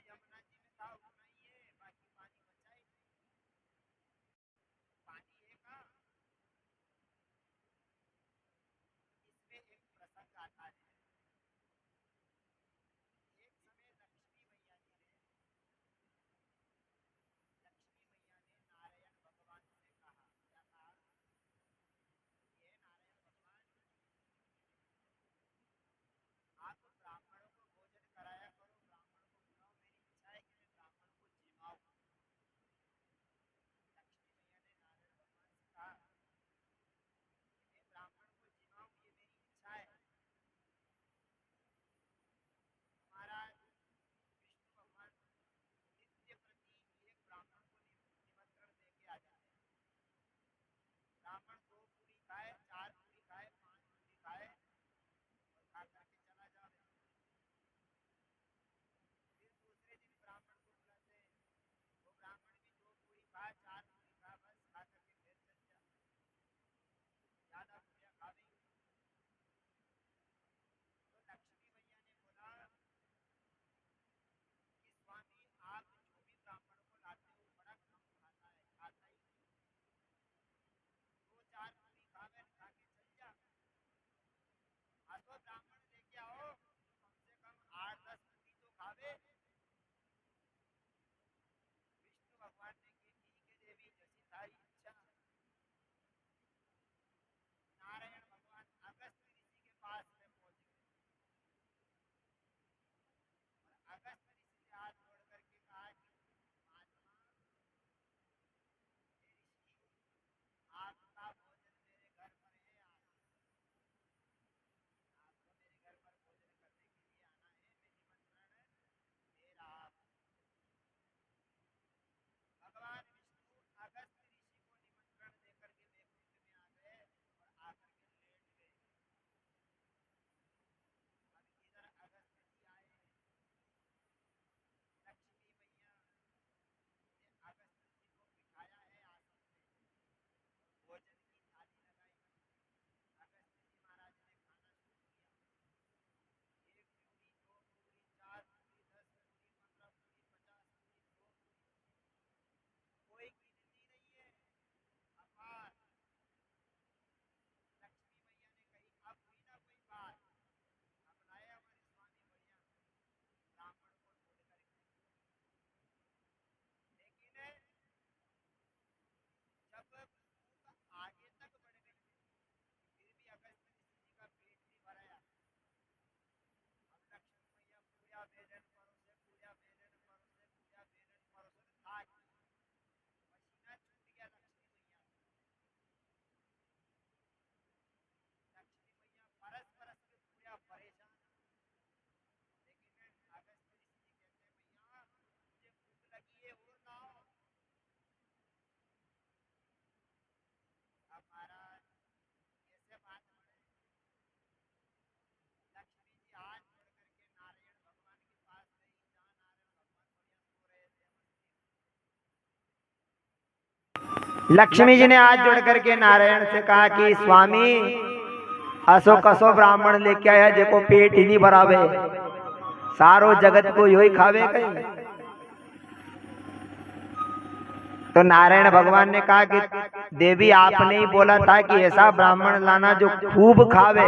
यमुना जी में था उतना ही है, बाकी पानी बचा ही नहीं। पानी है का इसमें एक प्रसंग आता है। एक समय लक्ष्मी मैया ने नारायण भगवान से कहा, क्या कहा? ये नारायण भगवान, आप ब्राह्मणों को भोजन कराया करो, ब्राह्मणों को बुलाओ, मेरी इच्छा है कि मैं ब्राह्मण को जिमाऊं। लक्ष्मी मैया ने नारायण भगवान से कहा कि मैं ब्राह्मण को जिमाऊं, ये मेरी इच्छा है। महाराज विष्णु भगवान नित्य प्रति एक ब्राह्मण को निमंत्रण देके आ जाते हैं। ब्राह्मण 2 पूरी खाए, 4 पूरी खाए, 5 पूरी खाए और खा करके चला जावे। फिर दूसरे दिन ब्राह्मण को बुलाते हैं, वो ब्राह्मण भी 2 पूरी खा, 4 पूरी खा, बस खा करके फिर चल जा, ज्यादा पूरियां खावे। तो लक्ष्मी मैया ने बोला कि स्वामी, आप जो भी ब्राह्मण को लाते हो बड़ा कम खाता है, खाता ही 2-4 पूरी खावे, खा के चल जा। हाँ तो ब्राह्मण लेके आओ, कम से कम 8-10 पूरी तो खावे। विष्णु भगवान ने की ठीक है देवी, जैसी तारी इच्छा। नारायण भगवान अगस्त ऋषि के पास में पहुंच गए और अगस्त ऋषि से हाथ जोड़ करके कहा कि महात्मा, हे ऋषि, आपका भोजन मेरे घर पर है, आपको मेरे घर पर भोजन करने के लिए आना है, मैं निमंत्रण दे रहा हूं। भगवान विष्णु अगस्त ऋषि को निमंत्रण देकर के वैकुंठ में आ गए और आकर के लेट गए। अब इधर अगस्त जी आए, लक्ष्मी मैया ने अगस्त जी को बिठाया है आसन पे, भोजन की थाली लगाई। अगस्त जी महाराज ने खाना शुरू किया। 1 पूरी, 2 पूरी, 4 पूरी, 10 पूरी, 15 पूरी, 50 पूरी, 100 पूरी, कोई गिनती नहीं है, अपार। लक्ष्मी मैया ने कही, अब हुई ना कोई बात, अब लाए हमारे स्वामी बढ़िया ब्राह्मण को ढूंढ करके। लेकिन जब भूख आगे तक बढ़ गई, फिर भी अगस्त ऋषि जी का पेट नहीं भराया। अब लक्ष्मी मैया पूरा भोजन परोसे, पूरा भोजन परोसे, पूरा भोजन परोसे, थाक गई, पसीना छूट गया लक्ष्मी मैया को। लक्ष्मी मैया बरस बरस के पूरा परेशान। लेकिन अगस्त ऋषि जी कहते हैं, मैया मुझे भूख लगी है और लाओ। अब महाराज कैसे बात बढ़े, लक्ष्मी जी हाथ जोड़ करके नारायण भगवान के पास गई, जहाँ नारायण भगवान बढ़िया सो रहे थे मंदिर। लक्ष्मी जी ने हाथ जोड़ करके नारायण से कहा कि स्वामी, असो कसो ब्राह्मण लेके आया जेको पेट ही नहीं भरावे, सारो जगत को यो ही खावे कहीं। तो नारायण भगवान ने कहा कि देवी, आपने ही बोला था कि ऐसा ब्राह्मण लाना जो खूब खावे,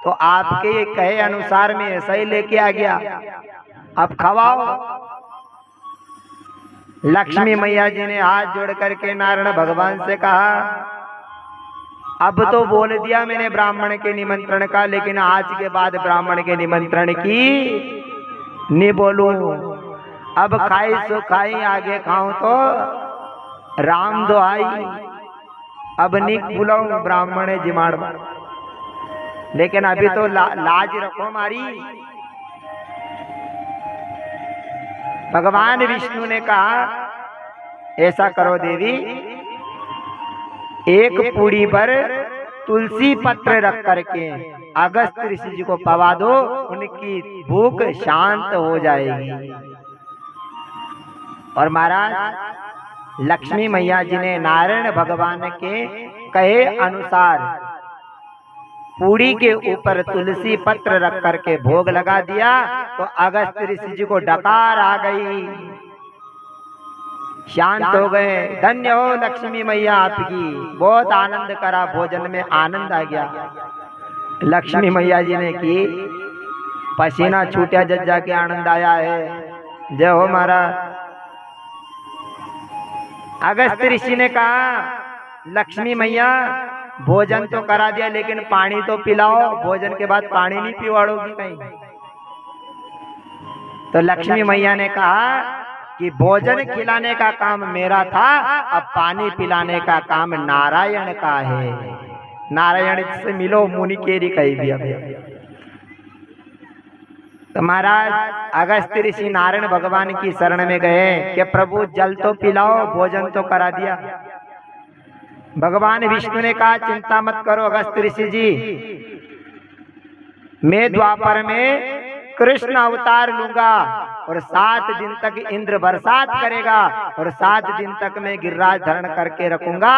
तो आपके कहे अनुसार में ऐसा ही लेके आ गया, अब खवाओ। लक्ष्मी मैया जी ने हाथ जोड़ करके नारायण भगवान से कहा, अब तो बोल दिया मैंने ब्राह्मण के निमंत्रण का, लेकिन आज के बाद ब्राह्मण के निमंत्रण की नहीं बोलूं। अब खाई सो खाई, आगे खाऊं तो राम दुहाई, अब नहीं बुलाऊं ब्राह्मण जिमाड़। लेकिन अभी तो लाज रखो मारी। भगवान विष्णु ने कहा, ऐसा करो देवी, एक पूरी पर तुलसी पत्र रख करके अगस्त ऋषि जी को पवा दो, उनकी भूख शांत हो जाएगी। और महाराज लक्ष्मी मैया जी ने नारायण भगवान के कहे अनुसार पूड़ी के ऊपर तुलसी पत्र रख करके भोग लगा दिया तो अगस्त ऋषि जी को डकार आ गई, शांत हो गए। धन्य हो लक्ष्मी मैया आपकी, बहुत आनंद करा, भोजन में आनंद आ गया। लक्ष्मी मैया जी ने की पसीना छूटा जज्जा के आनंद आया है। जय हो महाराज। अगस्त ऋषि ने कहा लक्ष्मी मैया भोजन तो करा दिया लेकिन पानी तो पिलाओ, भोजन के बाद पानी नहीं पिवाड़ोगी कहीं। तो लक्ष्मी मैया ने कहा कि भोजन खिलाने का काम मेरा था, अब पानी पिलाने का काम नारायण का है। नारायण से मिलो मुनि केरी कही भी। अब तो महाराज अगस्त ऋषि नारायण भगवान की शरण में गए कि प्रभु जल तो पिलाओ, भोजन तो करा दिया। भगवान विष्णु ने कहा चिंता मत करो अगस्त ऋषि जी, मैं द्वापर में कृष्ण अवतार लूंगा और 7 दिन तक इंद्र बरसात करेगा और 7 दिन तक मैं गिरिराज धारण करके रखूंगा।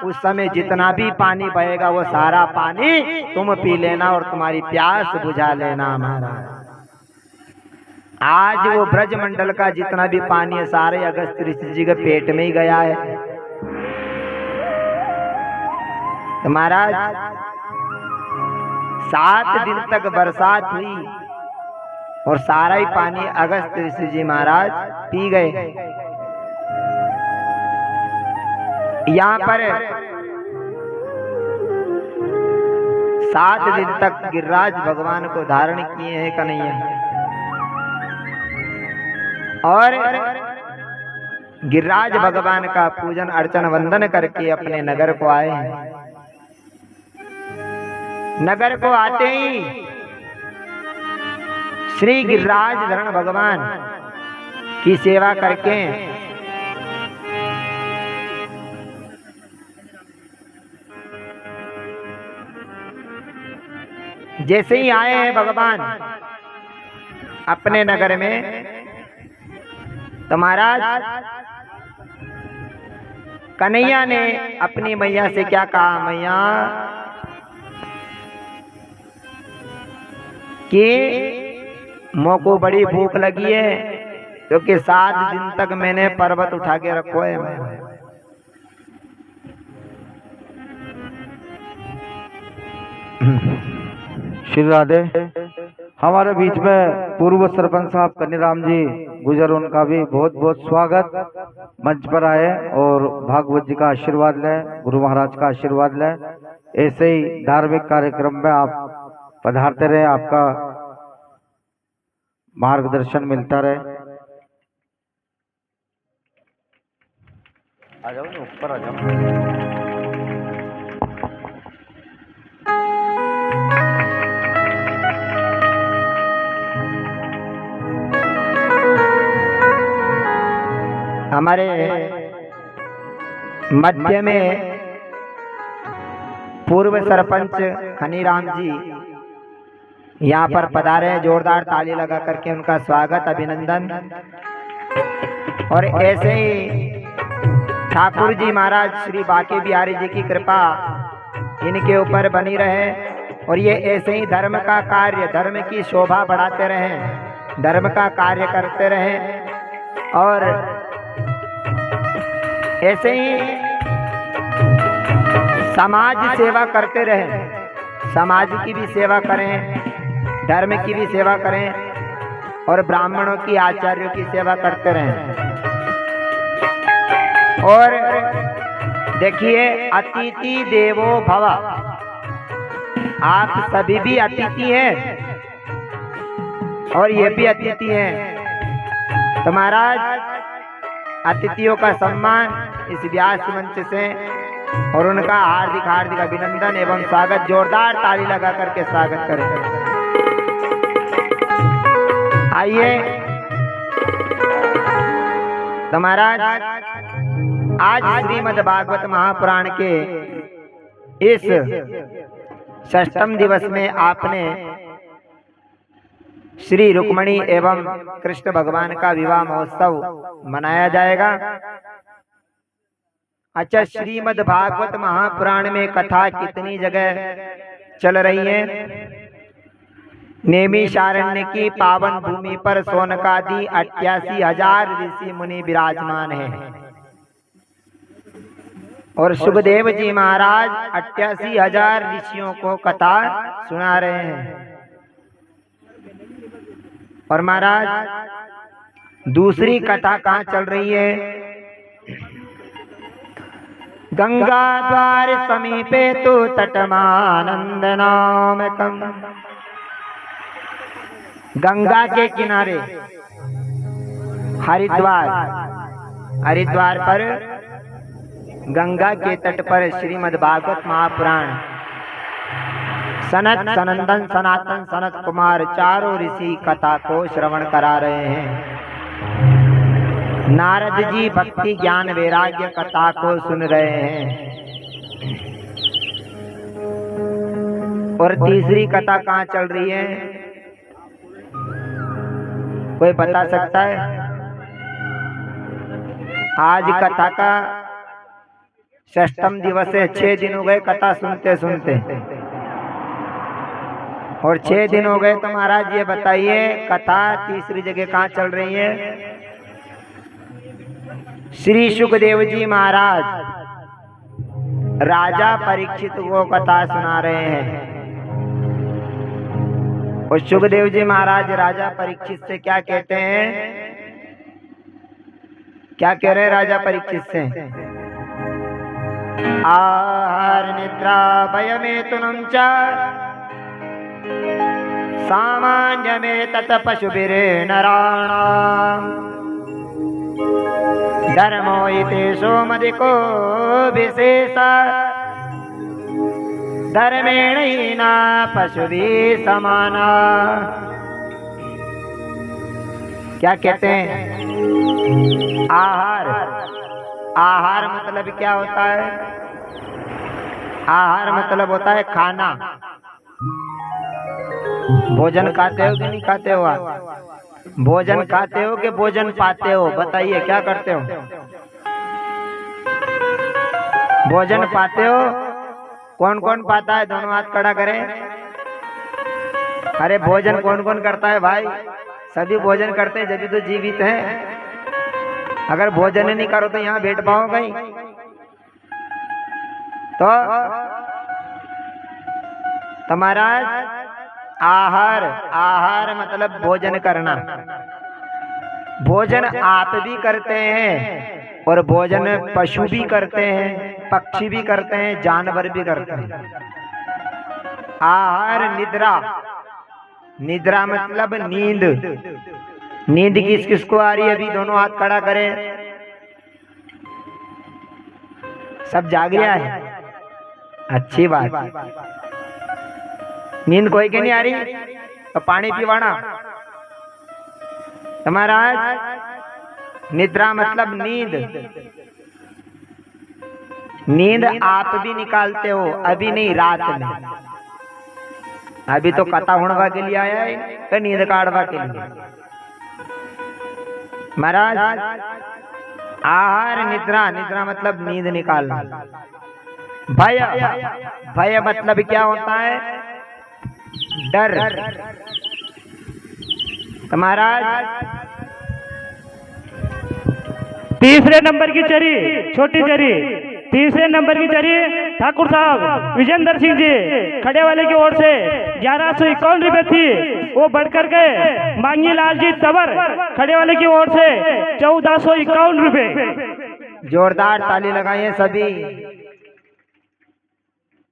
उस समय जितना भी पानी बहेगा वो सारा पानी तुम पी लेना और तुम्हारी प्यास बुझा लेना। महाराज आज वो ब्रज मंडल का जितना भी पानी है सारे अगस्त ऋषि जी के पेट में ही गया है। तो महाराज 7 दिन तक बरसात हुई और सारा ही पानी अगस्त ऋषि जी महाराज पी गए। यहाँ पर 7 दिन तक गिरिराज भगवान को धारण किए हैं कन्हैया और गिरिराज भगवान का पूजन अर्चन वंदन करके अपने नगर को आए हैं। नगर को आते ही श्री गिरिराज धरण भगवान की सेवा करके जैसे ही आए हैं भगवान अपने नगर में, तो महाराज कन्हैया ने अपनी मैया से क्या कहा, मैया कि मोको बड़ी भूख लगी है क्योंकि 7 दिन तक मैंने पर्वत उठा के रखो है। श्री राधे। हमारे बीच में पूर्व सरपंच साहब कन्नीराम जी गुजर, उनका भी बहुत बहुत स्वागत। मंच पर आए और भागवत जी का आशीर्वाद लें, गुरु महाराज का आशीर्वाद लें। ऐसे ही धार्मिक कार्यक्रम में आप पधारते रहे, आपका मार्गदर्शन मिलता रहे। आ जाओ ना, ऊपर आ जाओ। हमारे मध्य में पूर्व सरपंच कन्नीराम जी यहाँ पर पधारे हैं, जोरदार ताली लगा करके उनका स्वागत अभिनंदन। और ऐसे ही ठाकुर जी महाराज श्री बांके बिहारी जी की कृपा इनके ऊपर बनी रहे और ये ऐसे ही धर्म का कार्य, धर्म की शोभा बढ़ाते रहें, धर्म का कार्य करते रहें और ऐसे ही समाज सेवा करते रहें। समाज की भी सेवा करें, धर्म की भी सेवा करें और ब्राह्मणों की, आचार्यों की सेवा करते रहें। और देखिए अतिथि देवो भव, आप सभी भी अतिथि हैं और ये भी अतिथि हैं। तो महाराज अतिथियों का सम्मान इस व्यास मंच से और उनका हार्दिक हार्दिक अभिनंदन एवं स्वागत, जोरदार ताली लगा करके स्वागत करें। आइए तो महाराज आज श्रीमद् भागवत महापुराण के इस 6ठम दिवस में आपने श्री रुक्मणी एवं कृष्ण भगवान का विवाह महोत्सव मनाया जाएगा। अच्छा, श्रीमद् भागवत महापुराण में कथा कितनी जगह चल रही है। नैमिषारण्य की पावन भूमि पर सोनकादि 88,000 ऋषि मुनि विराजमान हैं और सुखदेव जी महाराज 88,000 ऋषियों को कथा सुना रहे हैं। और महाराज दूसरी कथा कहाँ चल रही है? गंगा द्वार समीपे तो तटमानंद नामकम। गंगा के किनारे हरिद्वार पर गंगा के तट पर श्रीमद् भागवत महापुराण सनत सनंदन सनातन सनत कुमार चारों ऋषि कथा को श्रवण करा रहे हैं। नारद जी भक्ति ज्ञान वैराग्य कथा को सुन रहे हैं। और तीसरी कथा कहाँ चल रही है? कोई बता सकता है? आज कथा का 6म दिवस है। 6 दिन हो गए कथा सुनते सुनते और 6 दिन हो गए। तो महाराज ये बताइए कथा तीसरी जगह कहाँ चल रही है? श्री सुखदेव जी महाराज राजा परीक्षित को कथा सुना रहे हैं। और सुखदेव जी महाराज राजा परीक्षित से क्या कहते हैं? क्या कह रहे हैं राजा परीक्षित से? आहार निद्रा भयमेतुनं च सामान्य में तत पशुभिरे नराणाम धर्मो इति सोमदिको विशेष धर्मेण ही न पशुभि समाना। क्या कहते हैं? आहार मतलब क्या होता है? आहार मतलब होता है खाना। भोजन खाते हो कि नहीं खाते हो? आप भोजन खाते हो कि भोजन पाते हो? बताइए क्या करते हो? भोजन पाते हो? कौन कौन पाता है? दोनों हाथ खड़ा करें। अरे भोजन कौन कौन करता है भाई? सभी भोजन करते हैं जब तो जीवित हैं। अगर भोजन नहीं करो तो यहाँ बैठ पाओगे? तो महाराज आहार मतलब भोजन करना। भोजन आप भी करते हैं और भोजन पशु भी करते हैं, पक्षी भी करते हैं, जानवर भी करते हैं। आहार निद्रा मतलब नींद। नींद किस किस को आ रही है? अभी दोनों हाथ खड़ा करें। सब जाग गया है? अच्छी बात। नींद कोई के नहीं आ रही तो पानी पीवाना। तो महाराज निद्रा मतलब नींद आप भी निकालते हो। अभी नहीं, रात में। अभी तो कथा होने के लिए आया है तो नींद काटवा के लिए। महाराज आहार निद्रा मतलब नींद निकालना। भय मतलब क्या होता है? डर। तो महाराज तीसरे नंबर की चरी, छोटी चरी, तीसरे नंबर की चरी ठाकुर साहब विजेंद्र सिंह जी खड़े वाले की ओर से 1151 रुपए थी, वो बढ़कर के मांगी लाल जी तवर खड़े वाले की ओर से 1451 रुपए। जोरदार ताली लगाइए सभी।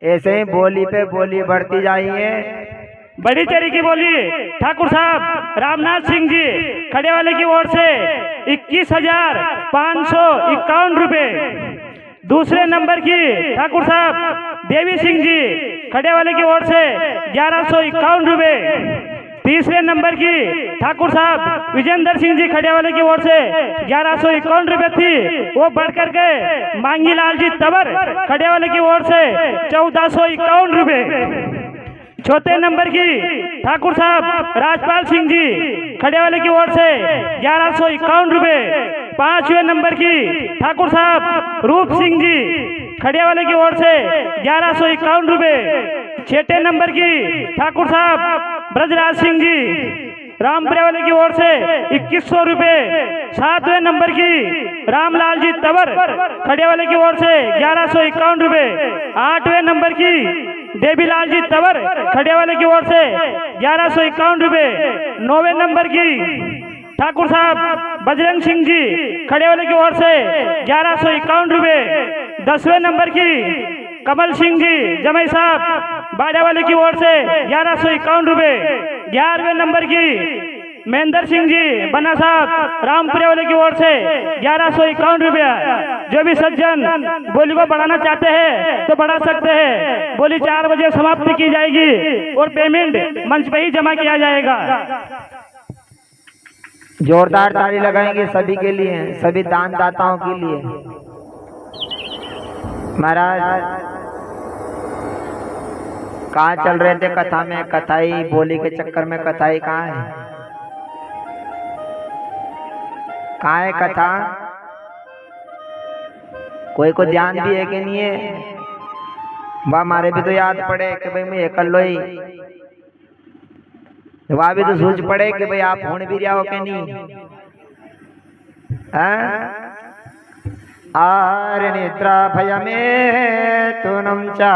ऐसे ही बोली पे बोली बढ़ती जाइए। बड़ी चरी की बोली ठाकुर साहब रामनाथ सिंह जी खड़े वाले की ओर से 21,551 रुपए। दूसरे नंबर की ठाकुर साहब देवी सिंह जी खड़े वाले की ओर से 1151 रुपए। तीसरे नंबर की ठाकुर साहब विजेंद्र सिंह जी खड़े वाले की ओर से 1151 रुपए थी, वो बढ़कर के मांगी लाल जी तवर खड़े वाले की ओर से 1451 रुपए। चौथे नंबर की ठाकुर साहब राजपाल सिंह जी खड़े वाले की ओर से 1151 रुपए। पांचवें नंबर की ठाकुर साहब रूप सिंह जी खड़े वाले की ओर से 1151 रुपए। छठे नंबर की ठाकुर साहब ब्रजराज सिंह जी रामपुरे वाले की ओर से 2100 रुपए। 7वें नंबर की रामलाल जी तंवर खड़े वाले की ओर से 1151 रुपए। 8वें नंबर की देवीलाल जी तंवर खड़े वाले की ओर से 1151 रुपए। 9वें नंबर की ठाकुर साहब बजरंग सिंह जी खड़े वाले की ओर से 1151 रुपए। 10वें नंबर की कमल सिंह जी जमई साहब बाड़ा वाले की ओर से 1151 रुपए। 11वें नंबर की महेंद्र सिंह जी बन्ना साहब रामपुरे वाले की ओर से 1151 रुपया। जो भी सज्जन बोली को बढ़ाना चाहते हैं तो बढ़ा सकते हैं। बोली 4 बजे समाप्त की जाएगी और पेमेंट मंच पे ही जमा किया जाएगा। जोरदार ताली लगाएंगे सभी के लिए, सभी दानदाताओं के लिए। महाराज कहाँ चल रहे थे कथा में? कथाई बोली के चक्कर में कथाई कहाँ है? कहाँ है कथा? कोई को ध्यान भी है कि नहीं है? वह हमारे भी तो याद पड़े कि भाई मैं ये कर लो ही। वह भी तो सोच पड़े कि भाई आप होने भी रहा हो कि नहीं। आर निद्रा भय में तू नम चा।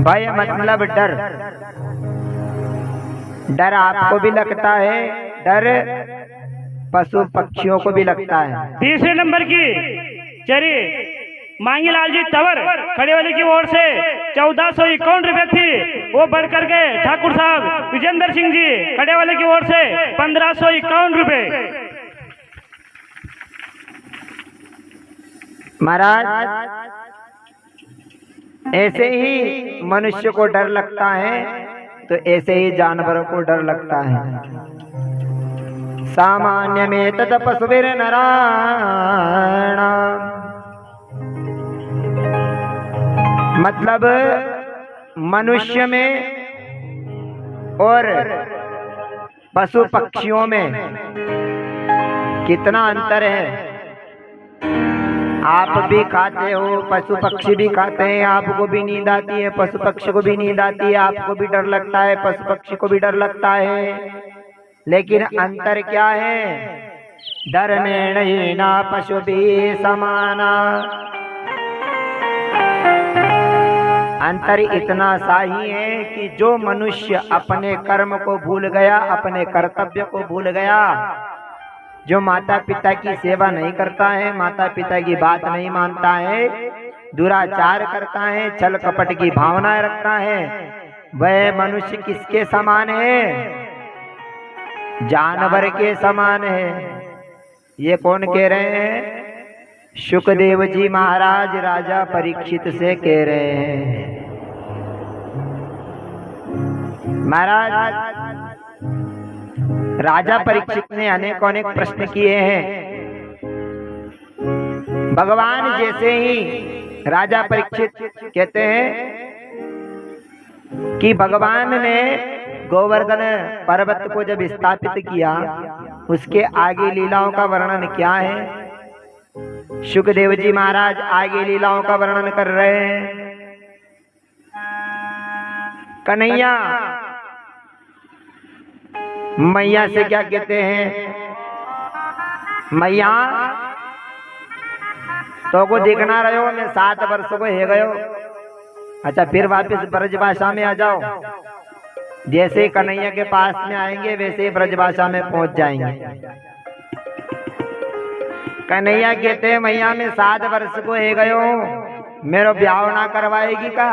भय मतलब डर। डर आपको भी लगता है, डर पशु पक्षियों को भी लगता है। 3 नंबर की चलिए मांगीलाल जी तंवर खड़े वाले की ओर से 1451 रुपए थी, वो बढ़ करके ठाकुर साहब विजेंद्र सिंह जी खड़े वाले की ओर से 1551 रुपए। महाराज ऐसे ही मनुष्य को डर लगता है तो ऐसे ही जानवरों को डर लगता है। सामान्य में तत पशुभिर नारायण, मतलब मनुष्य में और पशु पक्षियों में कितना अंतर है। आप भी खाते हो, पशु पक्षी भी खाते हैं, आपको भी नींद आती है, पशु पक्षी को भी नींद आती है, आपको भी डर लगता है, पशु पक्षी को भी डर लगता है। लेकिन अंतर क्या है? धर्मेण न पशु भी समाना। अंतर इतना सा ही है कि जो मनुष्य अपने कर्म को भूल गया, अपने कर्तव्य को भूल गया, जो माता पिता की सेवा नहीं करता है, माता पिता की बात नहीं मानता है, दुराचार करता है, छल कपट की भावनाएं रखता है, वह मनुष्य किसके समान है? जानवर के समान है। ये कौन कह रहे हैं? शुकदेव जी महाराज राजा परीक्षित से कह रहे हैं। महाराज राजा परीक्षित ने अनेक प्रश्न किए हैं। भगवान जैसे ही राजा परीक्षित कहते हैं कि भगवान ने गोवर्धन पर्वत को जब स्थापित किया, उसके आगे लीलाओं का वर्णन क्या है? शुकदेव जी महाराज आगे लीलाओं का वर्णन कर रहे हैं। कन्हैया मैया से क्या कहते हैं? मैया तो को देखना रहे हो, मैं 7 वर्ष को है गयो। अच्छा फिर वापस ब्रजभाषा में आ जाओ। जैसे ही कन्हैया के पास में आएंगे वैसे ही ब्रजभाषा में पहुंच जाएंगे। कन्हैया कहते हैं मैया मैं 7 वर्ष को है गयो, मेरा ब्याह ना करवाएगी का?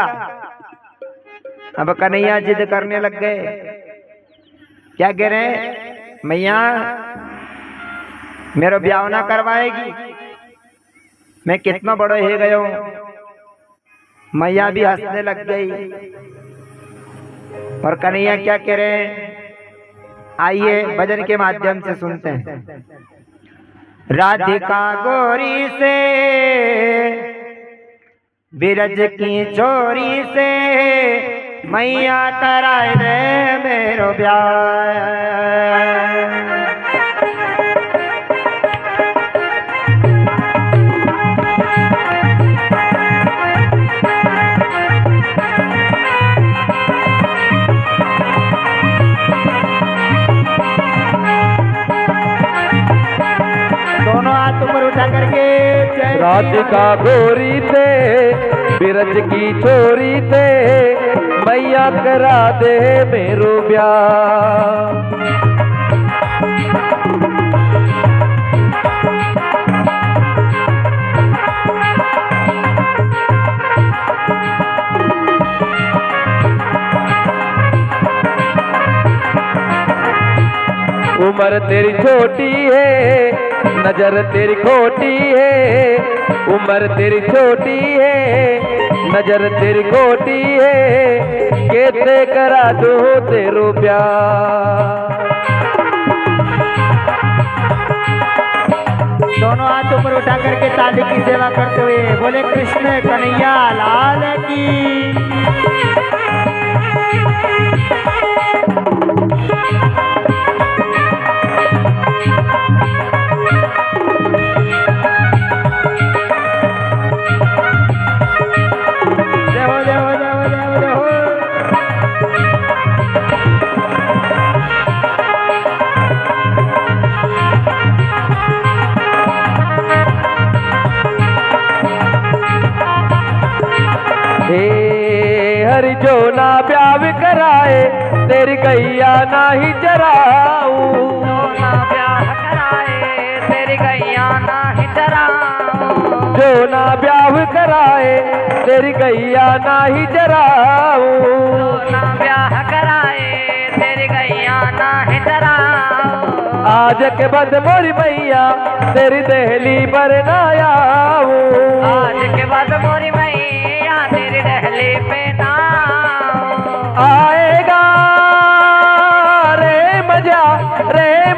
अब कन्हैया जिद करने लग गए। क्या कह रहे हैं? मैया मेरा ब्याह ना करवाएगी, मैं कितना बड़ो है गयो। मैया भी हंसने लग गई। और कन्हैया क्या कह रहे हैं? आइए भजन के माध्यम से सुनते हैं। राधिका गोरी से बिरज की छोरी से मैया कराए दे मेरो ब्याह। दोनों हाथ ऊपर उठा करके जय राधिका गोरी थे बिरज की छोरी थे मैया करा दे मेरो ब्याह। उम्र तेरी छोटी है नजर तेरी खोटी है, उम्र तेरी छोटी है नजर तेरी खोटी है, कैसे करा दो तेरो प्यार। दोनों हाथ ऊपर उठा करके ताली की सेवा करते हुए बोले कृष्ण कन्हैया लाल की। हरि जो ना ब्याह कराए तेरी गैया ना ही चराऊं, ना ब्याह कराए तेरी गैया ना ही चराऊं, जो ना ब्याह कराए तेरी गैया ना ही चराऊं, ना ब्याह कराए तेरी गैया ना ही चराऊं। आज के बाद मोरी मैया तेरी दहली पर ना आऊं, आज के बाद मोरी मैया तेरी दहली पे ना आएगा रे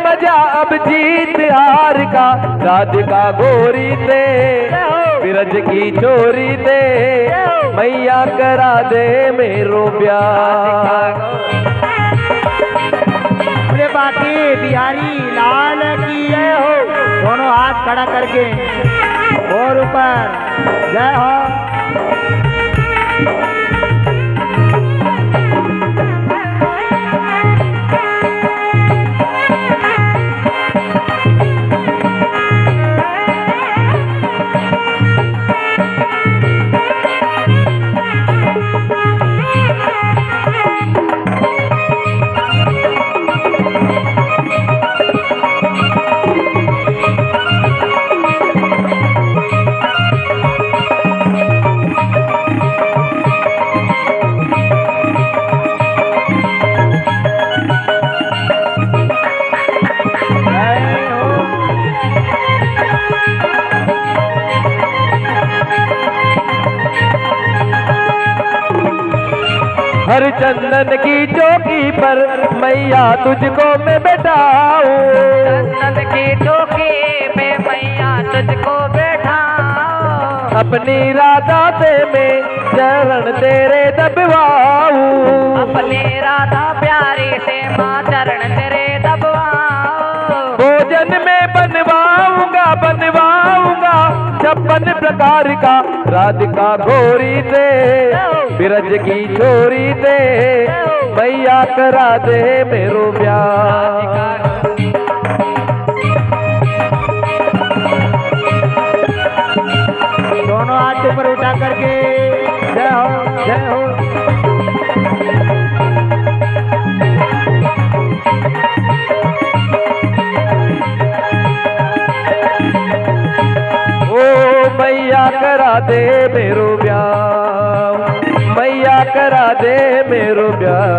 मजा अब जीत हार का। राधिका गोरी थे बिरज की छोरी थे मैया करा दे मेरो ब्याह। बोले बाकी बिहारी लाल की जय हो। दोनों हाथ खड़ा करके और ऊपर जय हो। हर चंदन की चौकी पर मैया तुझको मैं बैठाऊं, चंदन की चौकी पे मैया तुझको बैठाऊं, अपनी राधा से मैं चरण तेरे दबवाऊं, अपनी राधा प्यारी से माँ चरण तेरे दबवाऊं। भोजन में बनवाऊंगा 56 प्रकार का। राधिका गोरी थे बिरज की छोरी थे मैया करा दे मेरो ब्याह। दोनों हाथ ऊपर उठा करके जय हो जय हो। मैया करा दे मेरो ब्याह, मैया करा दे मेरो ब्याह।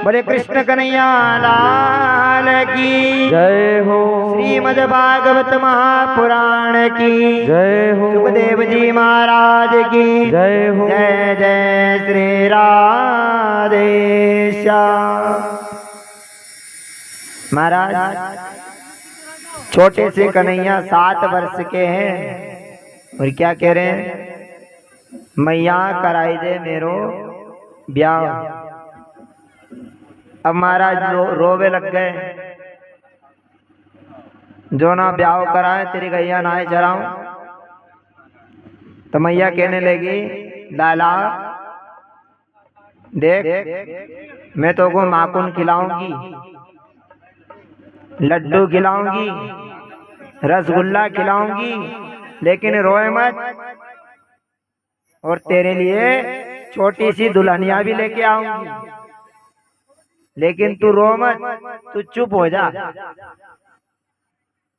बोले कृष्ण कन्हैया लाल की जय हो, श्रीमद् भागवत महापुराण की जय हो, सुखदेव जी महाराज की जय हो, जय जय श्री राधे श्याम। महाराज छोटे से कन्हैया 7 वर्ष के हैं और क्या कह रहे हैं, मैया कराई दे मेरो ब्याह। अब महाराज रोवे लग गए, जो ना ब्याह कराए तेरी गैया ना चराऊं। तो मैया कहने लगी लाला देख मैं तो को माखन खिलाऊंगी लड्डू खिलाऊंगी, रसगुल्ला खिलाऊंगी, लेकिन रोए मत। और तेरे लिए छोटी सी दुल्हनिया भी लेके आऊंगी, लेकिन तू रो मत, तू चुप हो जा।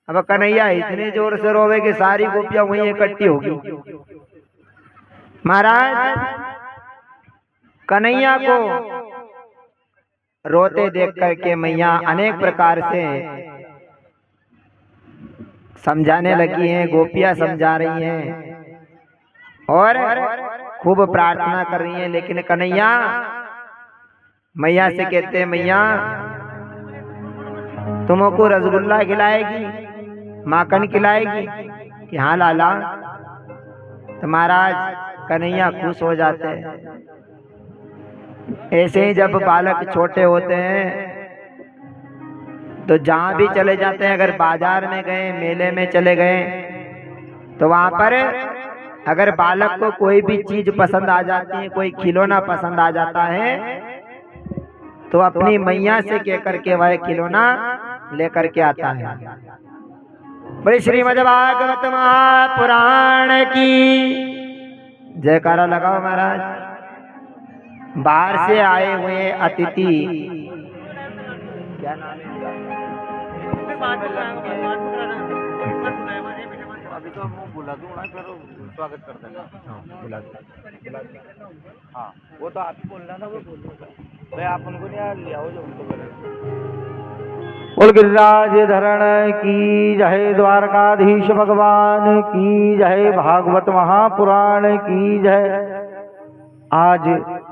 अब कन्हैया इतने जोर से रोवे कि सारी गोपियां वहीं इकट्ठी होगी। महाराज कन्हैया को रोते देख करके मैया अनेक प्रकार से समझाने लगी हैं, गोपियां समझा रही हैं और खूब प्रार्थना कर रही हैं। लेकिन कन्हैया मैया से कहते हैं, मैया तुमको रसगुल्ला खिलाएगी, माखन खिलाएगी? कि हाँ लाला। तो महाराज कन्हैया खुश हो जाते हैं। ऐसे ही जब बालक छोटे होते हैं तो जहाँ भी चले जाते हैं, अगर बाजार में गए, मेले में चले गए, तो वहाँ पर अगर बालक को कोई भी चीज पसंद आ जाती है, कोई खिलौना पसंद आ जाता है, तो अपनी मैया से कह करके वह खिलौना लेकर के आता है। बड़ी श्रीमद् भागवत महापुराण की जयकारा लगाओ महाराज। बाहर से आए हुए अतिथि, क्या नाम है? अभी तो मैं बुला दूंगा, फिर स्वागत कर देना। बुला दो। हाँ वो तो आप ही बोलना ना, वो बोलना भाई, आप उनको नहीं लिया हो जो उनको बोल। गिरिराज धरण की जय, द्वारकाधीश भगवान की जय, भागवत महापुराण की जय। आज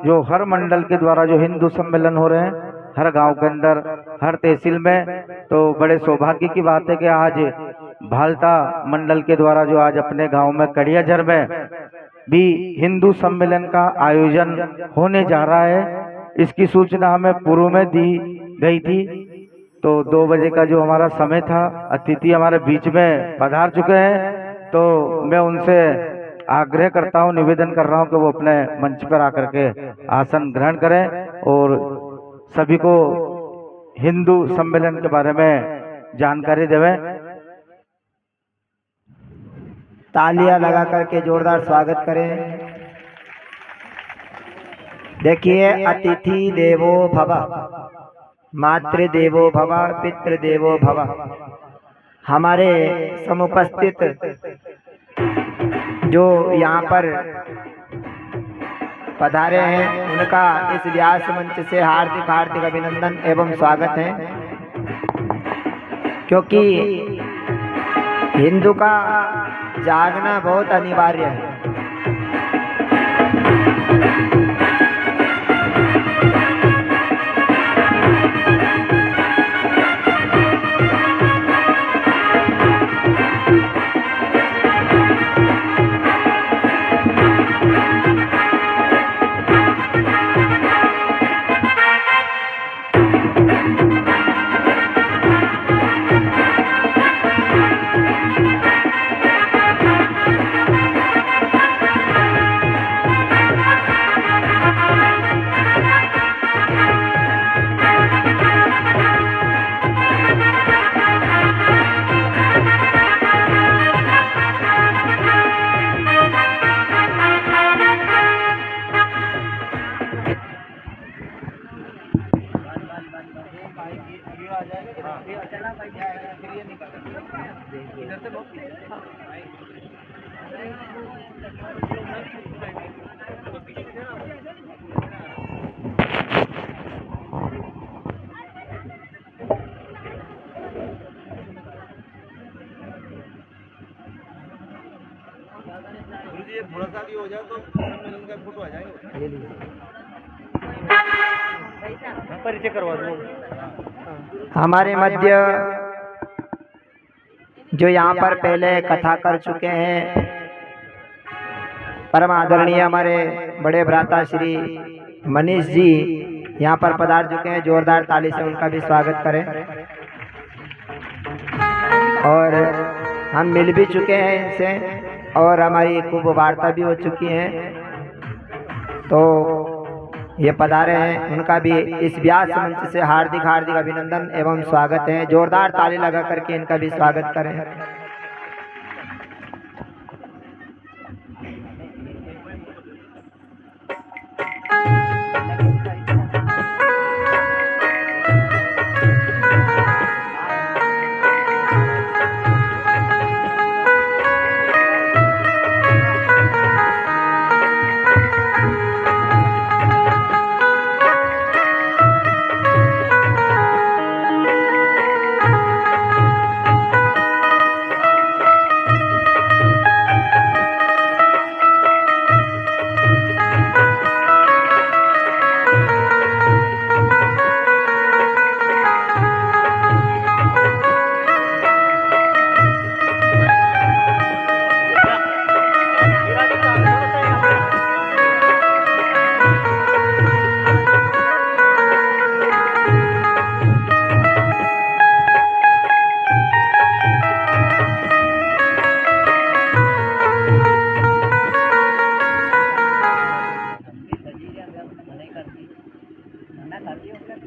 जो हर मंडल के द्वारा जो हिंदू सम्मेलन हो रहे हैं हर गांव के अंदर, हर तहसील में, तो बड़े सौभाग्य की बात है कि आज भालता मंडल के द्वारा जो आज अपने गांव में कड़ियाझर में भी हिंदू सम्मेलन का आयोजन होने जा रहा है। इसकी सूचना हमें पूर्व में दी गई थी। तो 2 बजे का जो हमारा समय था, अतिथि हमारे बीच में पधार चुके हैं, तो मैं उनसे आग्रह करता हूं, निवेदन कर रहा हूं कि वो अपने मंच पर आकर के आसन ग्रहण करें और सभी को हिंदू सम्मेलन के बारे में जानकारी देवें। तालियां लगा करके जोरदार स्वागत करें। देखिए, अतिथि देवो भव, मातृ देवो भव, पितृ देवो भव। हमारे समुपस्थित जो यहाँ पर पधारे हैं, उनका इस व्यास मंच से हार्दिक हार्दिक अभिनंदन एवं स्वागत है। क्योंकि हिंदू का जागना बहुत अनिवार्य है। थोड़ा सा भी हो जाए तो सम्मेलन का फोटो आ जाएगा। परिचय करवा दो। हमारे मध्य जो यहाँ पर पहले कथा कर चुके हैं, परम आदरणीय हमारे बड़े भ्राता श्री मनीष जी यहाँ पर पधार चुके हैं। जोरदार ताली से उनका भी स्वागत करें। और हम मिल भी चुके हैं इनसे और हमारी खूब वार्ता भी हो चुकी है। तो ये पधारे हैं, उनका भी इस व्यास मंच से हार्दिक हार्दिक अभिनंदन एवं स्वागत है। जोरदार ताली लगा करके इनका भी स्वागत करें।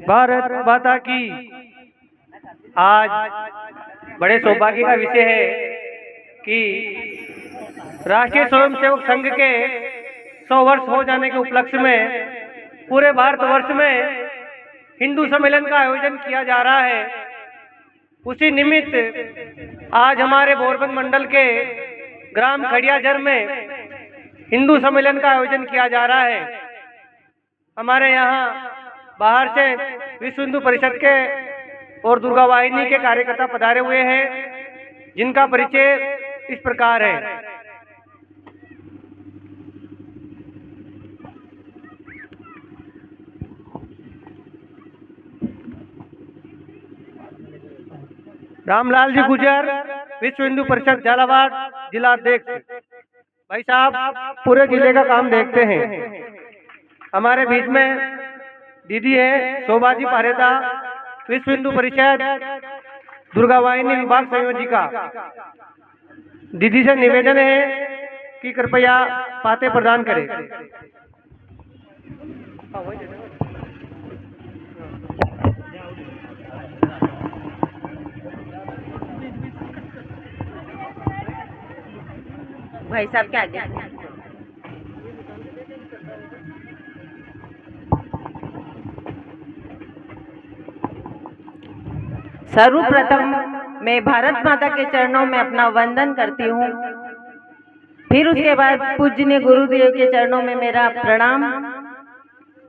भारत माता की आज बड़े सौभाग्य का विषय है कि राष्ट्रीय स्वयंसेवक संघ के 100 वर्ष हो जाने के उपलक्ष्य में पूरे भारतवर्ष में हिंदू सम्मेलन का आयोजन किया जा रहा है। उसी निमित्त आज हमारे बोरबंद मंडल के ग्राम खड़ियाझर में हिंदू सम्मेलन का आयोजन किया जा रहा है। हमारे यहाँ बाहर से विश्व हिंदू परिषद के और दुर्गा वाहिनी के कार्यकर्ता पधारे हुए हैं, जिनका परिचय इस प्रकार है। रामलाल जी गुजर, विश्व हिंदू परिषद झालावाड़ जिला अध्यक्ष। भाई साहब पूरे जिले का काम देखते हैं। हमारे बीच में दीदी है शोभा जी पारेदा, विश्व हिंदू परिषद दुर्गा वाहिनी विभाग संयोजिका। दीदी से निवेदन है कि कृपया पाते प्रदान करें। भाई साहब क्या आगे सर्वप्रथम मैं भारत माता के चरणों में अपना वंदन करती हूँ। फिर उसके बाद पूज्य गुरुदेव के चरणों में मेरा प्रणाम।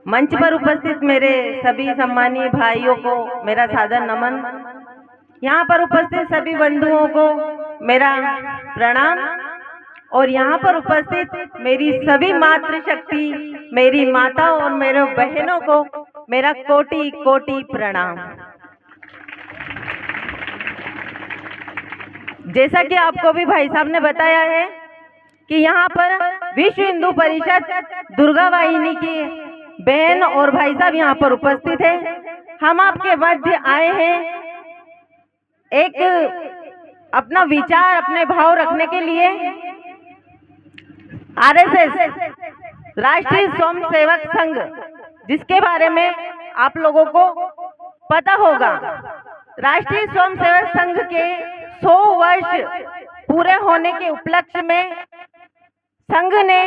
मंच पर उपस्थित मेरे सभी सम्मानीय भाइयों को मेरा सादर नमन। यहाँ पर उपस्थित सभी बंधुओं को मेरा प्रणाम और यहाँ पर उपस्थित मेरी सभी मातृशक्ति, मेरी माता और मेरे बहनों को मेरा कोटि कोटि प्रणाम। जैसा कि आपको भी भाई साहब ने बताया है कि यहाँ पर विश्व हिंदू परिषद दुर्गा वाहिनी की बहन और भाई साहब यहाँ पर उपस्थित है। हम आपके मध्य आए हैं एक अपना विचार, अपने भाव रखने के लिए। आरएसएस राष्ट्रीय स्वयंसेवक संघ, जिसके बारे में आप लोगों को पता होगा, राष्ट्रीय स्वयंसेवक संघ के 100 वर्ष पूरे होने के उपलक्ष्य में संघ ने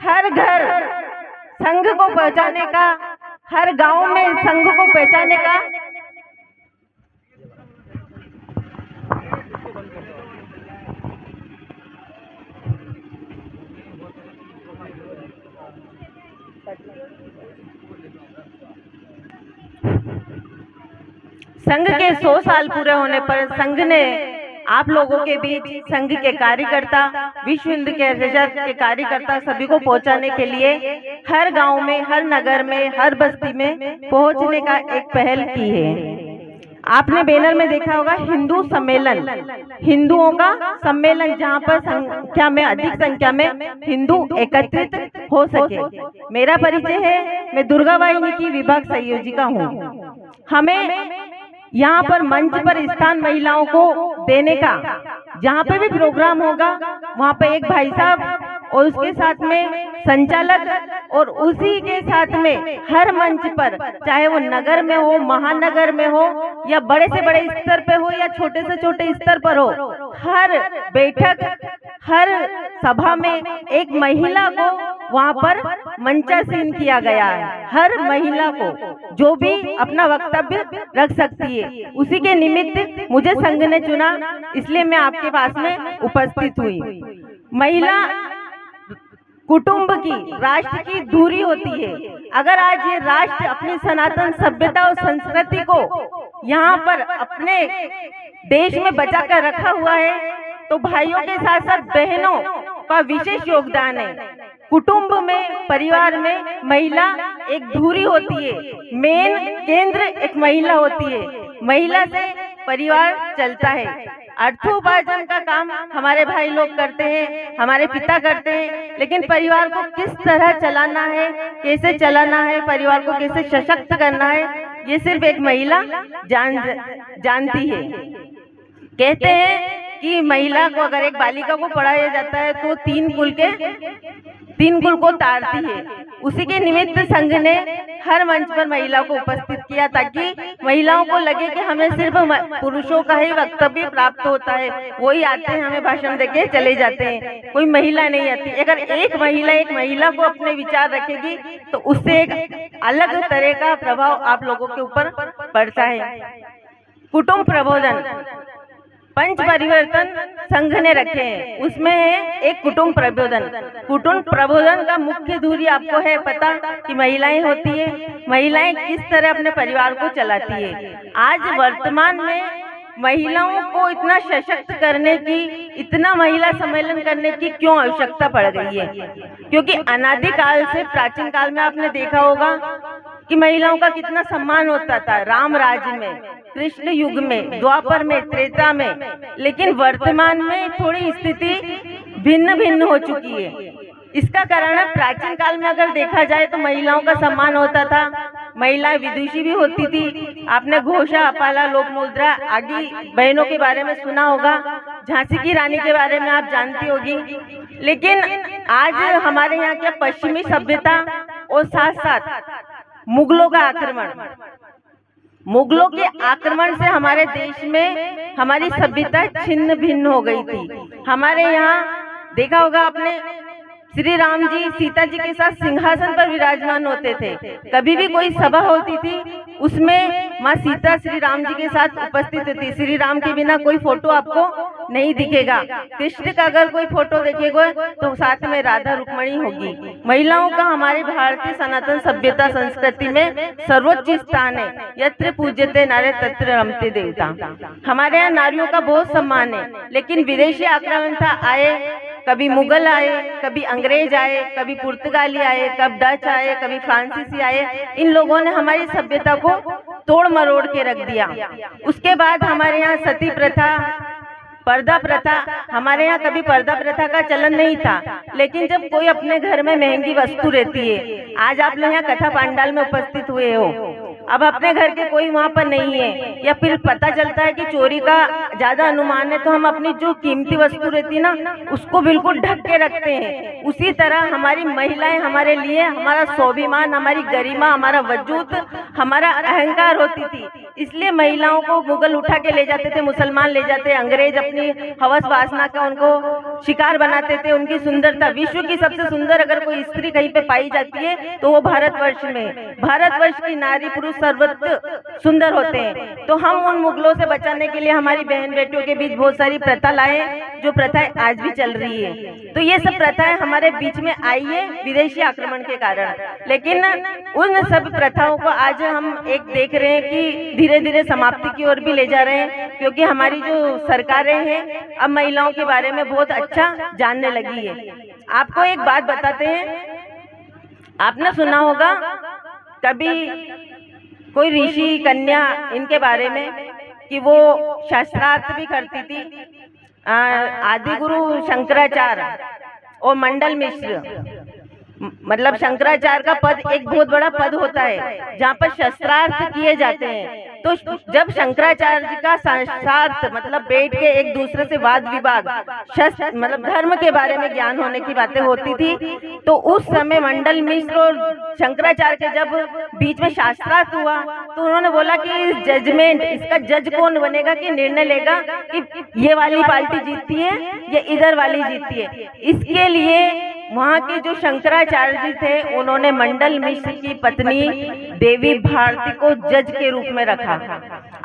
हर घर संघ को पहुंचाने का, हर गांव में संघ को पहुंचाने का संघ के 100 साल पूरे होने पर संघ ने आप लोगों के बीच संघ के कार्यकर्ता, विश्व हिंदू परिषद के कार्यकर्ता सभी को पहुंचाने के लिए हर गांव में, हर नगर में, हर बस्ती में पहुंचने का एक पहल की है। आपने बैनर में देखा होगा हिंदू सम्मेलन, हिंदुओं का सम्मेलन, जहां पर संख्या में, अधिक संख्या में हिंदू एकत्रित हो सके। मेरा परिचय है, मैं दुर्गा वाहिनी की विभाग संयोजिका हूँ। हमें यहाँ पर मंच पर स्थान महिलाओं को देने का, जहाँ पे भी प्रोग्राम होगा वहाँ पे एक भाई साहब और उसके साथ में संचालक और उसी के साथ में हर मंच पर, चाहे वो नगर में हो, महानगर में हो या बड़े से बड़े स्तर पे हो या छोटे से छोटे स्तर पर हो, हर बैठक, हर सभा में एक महिला को वहाँ पर मंचासीन किया गया है। हर महिला को जो भी अपना वक्तव्य रख सकती है, उसी के निमित्त मुझे संघ ने चुना, इसलिए मैं आपके पास में उपस्थित हुई। महिला कुटुंब की, राष्ट्र की धुरी होती है। अगर आज ये राष्ट्र अपनी सनातन सभ्यता और संस्कृति को यहाँ पर अपने देश में बचा कर रखा हुआ है, तो भाइयों के साथ साथ बहनों का विशेष योगदान है। कुटुंब में, परिवार में महिला एक धुरी होती है, मेन केंद्र एक महिला होती है। महिला से परिवार चलता है। अर्थोपार्जन का काम हमारे भाई लोग करते हैं, हमारे पिता करते हैं, लेकिन परिवार को किस तरह चलाना है, कैसे चलाना है, परिवार को कैसे सशक्त करना है, ये सिर्फ एक महिला जानती है। कहते हैं कि महिला को, अगर एक बालिका को पढ़ाया जाता है तो तीन कुल को तारती है। उसी के निमित्त संघ ने हर मंच पर महिला को उपस्थित किया, ताकि महिलाओं को लगे कि हमें सिर्फ पुरुषों का ही वक्तव्य प्राप्त होता है, वही आते हैं, हमें भाषण देके चले जाते हैं, कोई महिला नहीं आती। अगर एक महिला को अपने विचार रखेगी तो उससे एक अलग तरह का प्रभाव आप लोगों के ऊपर पड़ता है। कुटुंब प्रबोधन, पंच परिवर्तन संघ ने रखे हैं, उसमें है एक कुटुंब प्रबोधन। कुटुंब प्रबोधन का मुख्य धुरी आपको है पता कि महिलाएं होती है, महिलाएं किस तरह अपने परिवार को चलाती है। आज वर्तमान में महिलाओं को इतना सशक्त करने की, इतना महिला सम्मेलन करने की क्यों आवश्यकता पड़ गई है? क्योंकि अनादि काल से, प्राचीन काल में आपने देखा होगा कि महिलाओं का कितना सम्मान होता था, राम राज्य में, कृष्ण युग में, द्वापर में, त्रेता में। लेकिन वर्तमान में थोड़ी स्थिति भिन्न हो चुकी है। इसका कारण है, प्राचीन काल में अगर देखा जाए तो महिलाओं का सम्मान होता था, महिलाएं विदुषी भी होती थी। आपने घोषा, अपाला, लोक मुद्रा आदि बहनों के बारे में सुना होगा, झांसी की रानी के बारे में आप जानती होगी। लेकिन आज हमारे यहाँ क्या पश्चिमी सभ्यता और साथ साथ मुगलों का आक्रमण, मुगलों के आक्रमण से हमारे देश में हमारी सभ्यता छिन्न भिन्न हो गई थी। हमारे यहाँ देखा होगा आपने, श्री राम जी सीता जी के साथ सिंहासन पर विराजमान होते थे। कभी भी कोई सभा होती थी उसमें माँ सीता श्री राम जी के साथ उपस्थित थी। श्री राम के बिना कोई फोटो आपको नहीं दिखेगा। कृष्ण का अगर कोई फोटो देखेगा तो साथ में राधा रुक्मणी होगी। महिलाओं का हमारे भारतीय सनातन सभ्यता संस्कृति में सर्वोच्च स्थान है। यत्र पूज्यते नारे तत्र रमते देवता। हमारे यहाँ नारियों का बहुत सम्मान है, लेकिन विदेशी आक्रमण आए, कभी मुगल आए, कभी अंग्रेज आए, कभी पुर्तगाली आए, कभी डच आए, कभी फ्रांसीसी आए। इन लोगों ने हमारी सभ्यता को तोड़ मरोड़ के रख दिया। उसके बाद हमारे यहाँ सती प्रथा, पर्दा प्रथा, हमारे यहाँ कभी पर्दा प्रथा का चलन नहीं था, लेकिन जब कोई अपने घर में महंगी वस्तु रहती है, आज आप लोग यहाँ कथा पंडाल में उपस्थित हुए हो, अब अपने घर के कोई वहाँ पर नहीं है, या फिर पता चलता है कि चोरी का ज्यादा अनुमान है, तो हम अपनी जो कीमती वस्तु रहती है ना, उसको बिल्कुल ढक के रखते हैं। उसी तरह हमारी महिलाएं हमारे लिए हमारा स्वाभिमान, हमारी गरिमा, हमारा वजूद, हमारा अहंकार होती थी। इसलिए महिलाओं को मुगल उठा के ले जाते थे, मुसलमान ले जाते, अंग्रेज अपनी हवस वासना का उनको शिकार बनाते थे। उनकी सुंदरता, विश्व की सबसे सुंदर अगर कोई स्त्री कहीं पे पाई जाती है तो वो भारतवर्ष में, भारतवर्ष की नारी पुरुष सर्वत्र सुंदर होते हैं। तो हम उन मुगलों से बचाने के लिए हमारी बहन बेटियों के बीच बहुत सारी प्रथा लाए, जो प्रथाएं आज भी चल रही है। तो ये सब प्रथाएं हमारे बीच में आई है विदेशी आक्रमण के कारण, लेकिन उन सब प्रथाओं को आज हम एक देख रहे हैं कि धीरे धीरे समाप्ति की ओर भी ले जा रहे हैं, क्योंकि हमारी जो सरकारें हैं अब महिलाओं के बारे में बहुत अच्छा जानने लगी है। आपको एक बात बताते हैं, आपने सुना होगा कभी कोई ऋषि कन्या इनके बारे में कि वो शास्त्रार्थ भी करती थी। आदि गुरु शंकराचार्य और मंडल मिश्र, मतलब शंकराचार्य का पद एक बहुत बड़ा पद होता है जहाँ पर शस्त्रार्थ किए जाते हैं। तो जब शंकराचार्य जी का शास्त्रार्थ मतलब बैठ के एक दूसरे से वाद विवाद शस्त्र मतलब धर्म के बारे में ज्ञान होने की बातें होती थी, तो उस समय मंडल मिश्र और शंकराचार्य के जब बीच में शास्त्रार्थ हुआ तो उन्होंने बोला कि इस जजमेंट इसका जज कौन बनेगा कि निर्णय लेगा कि ये वाली पार्टी जीतती है या इधर वाली जीतती है। इसके लिए वहाँ के जो शंकराचार्य जी थे उन्होंने मंडल मिश्र की पत्नी देवी भारती को जज के रूप में रखा।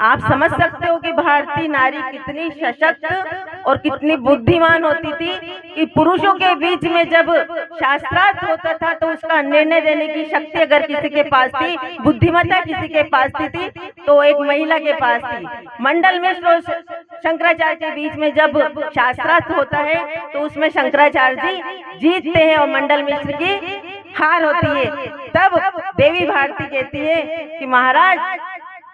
आप समझ सकते हो कि भारतीय नारी कितनी सशक्त और कितनी बुद्धिमान होती थी कि पुरुषों के बीच में जब शास्त्रार्थ होता था तो उसका निर्णय देने की शक्ति अगर किसी के पास थी, बुद्धिमत्ता किसी के पास थी तो एक महिला के पास थी। मंडल मिश्र और शंकराचार्य के बीच में जब शास्त्रार्थ होता है तो उसमें शंकराचार्य जी जीतते हैं और मंडल मिश्र की हार होती है। तब देवी भारती कहती है कि महाराज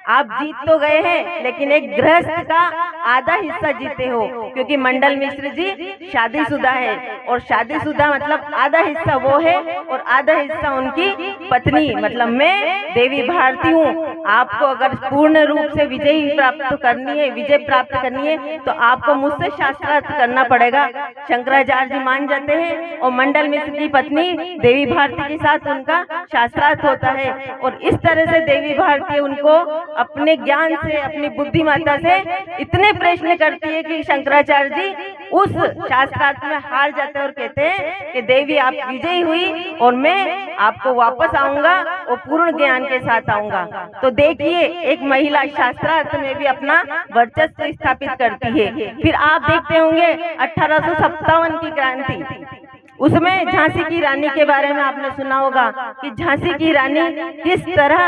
आप जीत तो गए हैं लेकिन एक गृहस्थ का आधा हिस्सा जीते हो, क्योंकि मंडल मिश्र जी शादीशुदा है और शादीशुदा मतलब आधा हिस्सा वो है और आधा हिस्सा उनकी पत्नी मतलब मैं देवी भारती हूँ। आपको अगर पूर्ण रूप से विजय प्राप्त करनी है तो आपको मुझसे शास्त्रार्थ करना पड़ेगा। शंकराचार्य जी मान जाते हैं और मंडल मिश्र की पत्नी देवी भारती के साथ उनका शास्त्रार्थ होता है और इस तरह से देवी भारती उनको अपने ज्ञान से अपनी बुद्धिमत्ता से इतने प्रश्न करती है कि शंकराचार्य जी उस शास्त्रार्थ में हार जाते हैं और कहते हैं कि देवी आप विजयी हुई और मैं आपको वापस आऊंगा और पूर्ण ज्ञान के साथ आऊंगा। तो देखिए एक महिला शास्त्रार्थ में भी अपना वर्चस्व स्थापित करती है। फिर आप देखते होंगे 1857 की क्रांति, उसमें झांसी की रानी के बारे में आपने सुना होगा कि झांसी की रानी किस तरह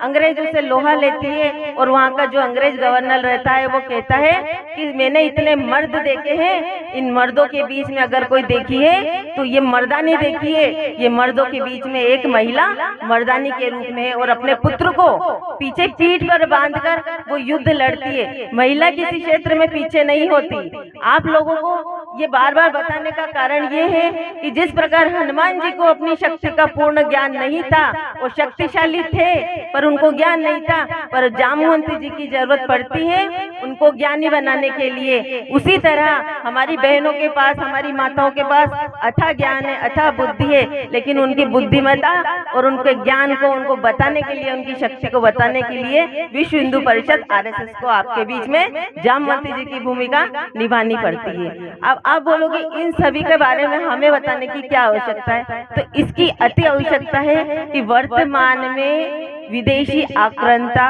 अंग्रेजों से लोहा लेती है और वहाँ का जो अंग्रेज गवर्नर रहता है वो कहता है कि मैंने इतने मर्द देखे हैं, इन मर्दों के बीच में अगर कोई देखी है तो ये मर्दानी देखी है, ये मर्दों के बीच में एक महिला मर्दानी के रूप में है और अपने पुत्र को पीछे पीठ पर बांधकर वो युद्ध लड़ती है। महिला किसी क्षेत्र में पीछे नहीं होती। आप लोगों को ये बार बार बताने का कारण ये है कि जिस प्रकार हनुमान जी को अपनी शक्ति का पूर्ण ज्ञान नहीं था, वो शक्तिशाली थे पर उनको ज्ञान नहीं था, पर जामवंती जी की जरूरत पड़ती है उनको ज्ञानी बनाने के लिए। उसी तरह हमारी बहनों के पास, हमारी माताओं के पास अथाह ज्ञान है, अथाह बुद्धि है, लेकिन उनकी बुद्धिमत्ता और उनके ज्ञान को उनको बताने के लिए, उनकी शक्ति को बताने के लिए विश्व हिंदू परिषद RSS को आपके बीच में जामवंती जी की भूमिका निभानी पड़ती है। अब आप बोलोगे इन सभी के बारे में हमें बताने की क्या आवश्यकता है? तो इसकी अति आवश्यकता है कि वर्तमान में विदेशी आक्रांता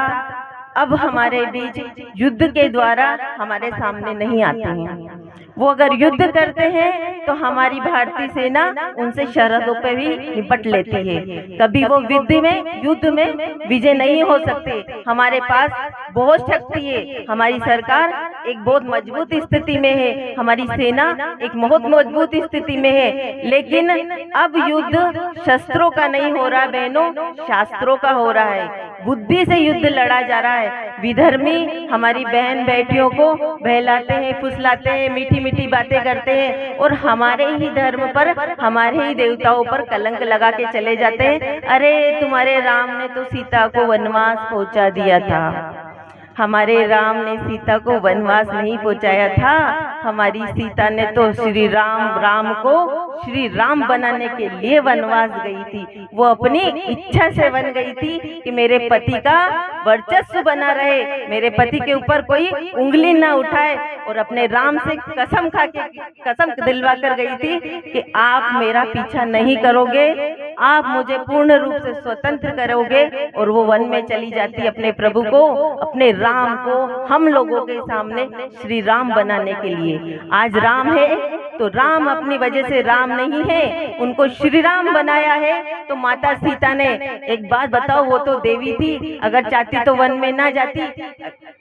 अब हमारे बीच युद्ध के द्वारा हमारे सामने नहीं आते हैं। वो अगर युद्ध करते हैं तो हमारी भारतीय सेना उनसे सरहदों पे भी निपट लेती है। कभी वो युद्ध में विजय नहीं हो सकते। हमारे पास बहुत शक्ति है, हमारी सरकार एक बहुत मजबूत स्थिति में है, हमारी सेना एक बहुत मजबूत स्थिति में है। लेकिन अब युद्ध शस्त्रों का नहीं हो रहा बहनों, शास्त्रों का हो रहा है। बुद्धि से युद्ध लड़ा जा रहा है। विधर्मी हमारी बहन बेटियों को बहलाते हैं, फुसलाते हैं, मीठी मीठी बातें करते हैं और हमारे ही धर्म पर, हमारे ही देवताओं पर कलंक लगा के चले जाते हैं। अरे तुम्हारे राम ने तो सीता को वनवास पहुंचा दिया था। हमारे राम ने सीता को वनवास नहीं पहुंचाया था, हमारी सीता ने तो श्री राम को श्री राम बनाने के लिए वनवास गई थी। वो अपनी इच्छा से बन गई थी कि मेरे पति का वर्चस्व बना रहे, मेरे पति के ऊपर कोई उंगली ना उठाए, और अपने राम से कसम दिलवा कर गई थी कि आप मेरा पीछा नहीं करोगे, आप मुझे पूर्ण रूप से स्वतंत्र करोगे। और वो वन में चली जाती अपने प्रभु को, अपने राम को हम लोगों के सामने श्री राम बनाने के लिए। आज राम है तो राम अपनी वजह से राम नहीं है, उनको श्री राम बनाया है। तो माता सीता ने, एक बात बताओ, वो तो देवी थी, अगर चाहती तो वन में ना जाती।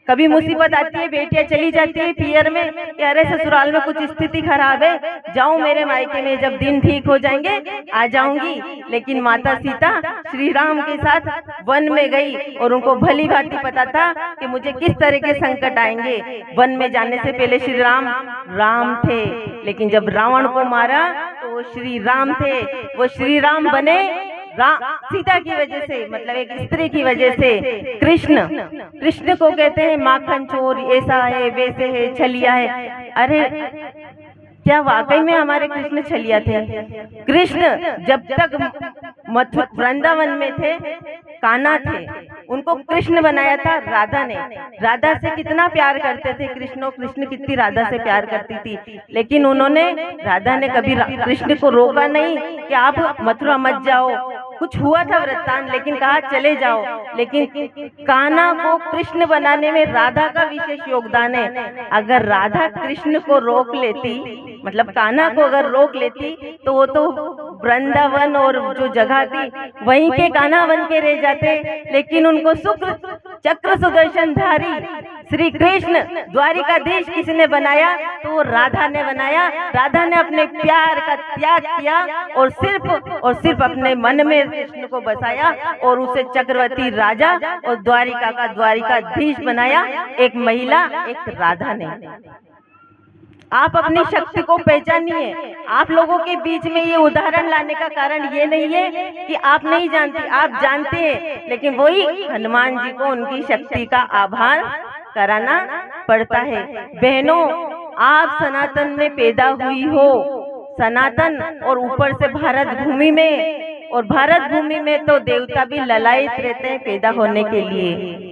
कभी मुसीबत आती है, बेटियां चली जाती है पियर में कि अरे ससुराल में कुछ स्थिति खराब है, जाऊं मेरे मायके में, जब दिन ठीक हो जाएंगे आ जाऊंगी। लेकिन माता सीता श्री राम के साथ वन में गई और उनको भली भांति पता था कि मुझे किस तरह के संकट आएंगे। वन में जाने से पहले श्री राम थे, लेकिन जब रावण को मारा तो वो श्री राम थे, वो श्री राम बने सीता की वजह से, मतलब एक स्त्री की वजह से। कृष्ण को कहते हैं माखन चोर, ऐसा है वैसे है, छलिया है। अरे क्या वाकई में हमारे कृष्ण छलिया थे? कृष्ण जब तक वृंदावन में थे कान्हा थे, उनको कृष्ण बनाया था राधा ने। राधा से कितना प्यार करते थे कृष्ण, कृष्ण कितनी राधा से प्यार करती थी, लेकिन राधा ने कभी कृष्ण को रोका नहीं कि आप मथुरा मत जाओ। कुछ हुआ था वृत्तांत, लेकिन कहा चले जाओ। लेकिन कान्हा को कृष्ण बनाने में राधा का विशेष योगदान है। अगर राधा कृष्ण को रोक लेती, मतलब कान्हा को अगर रोक लेती, तो वो तो वृंदावन और जो जगह थी वहीं के कान्हा बन के रह जाते। लेकिन उनको चक्र सुदर्शनधारी श्री कृष्ण द्वारिकाधीश किसने बनाया? तो वो राधा ने बनाया। राधा ने अपने प्यार का त्याग किया और सिर्फ अपने मन में कृष्ण को बसाया और उसे चक्रवर्ती राजा और द्वारिका का द्वारिकाधीश बनाया, एक महिला, एक राधा ने। आप अपनी शक्ति को पहचानिए। आप लोगों के बीच में ये उदाहरण लाने का कारण ये नहीं है कि आप नहीं जानती, आप जानते हैं, लेकिन वही हनुमान जी को उनकी शक्ति का आभार कराना पड़ता है। बहनों, आप सनातन में पैदा हुई हो, सनातन, और ऊपर से भारत भूमि में, और भारत भूमि में तो देवता भी ललायित रहते हैं पैदा होने के लिए।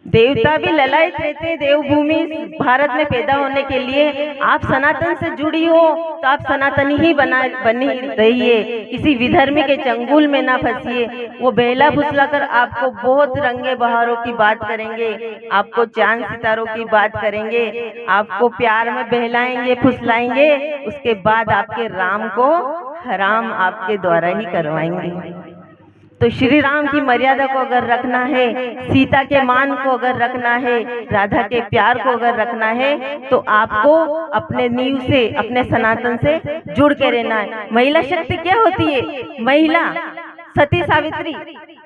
देवता भी ललायित रहते हैं देवभूमि भारत में पैदा होने के लिए। आप सनातन से जुड़ी हो तो आप सनातनी ही बनी रहिए, किसी विधर्मी के चंगुल में ना फंसिए। वो बहला फुसलाकर आपको बहुत रंगे बहारों की बात करेंगे, आपको चांद सितारों की बात करेंगे, आपको प्यार में बहलाएंगे, फुसलाएंगे, उसके बाद आपके राम को हराम आपके द्वारा ही करवाएंगे। तो श्री राम की मर्यादा को अगर रखना है, सीता के मान को अगर रखना है, राधा के प्यार को अगर रखना है, तो आपको अपने नींव से, अपने सनातन से जुड़ के रहना है। महिला शक्ति क्या होती है? महिला सती सावित्री,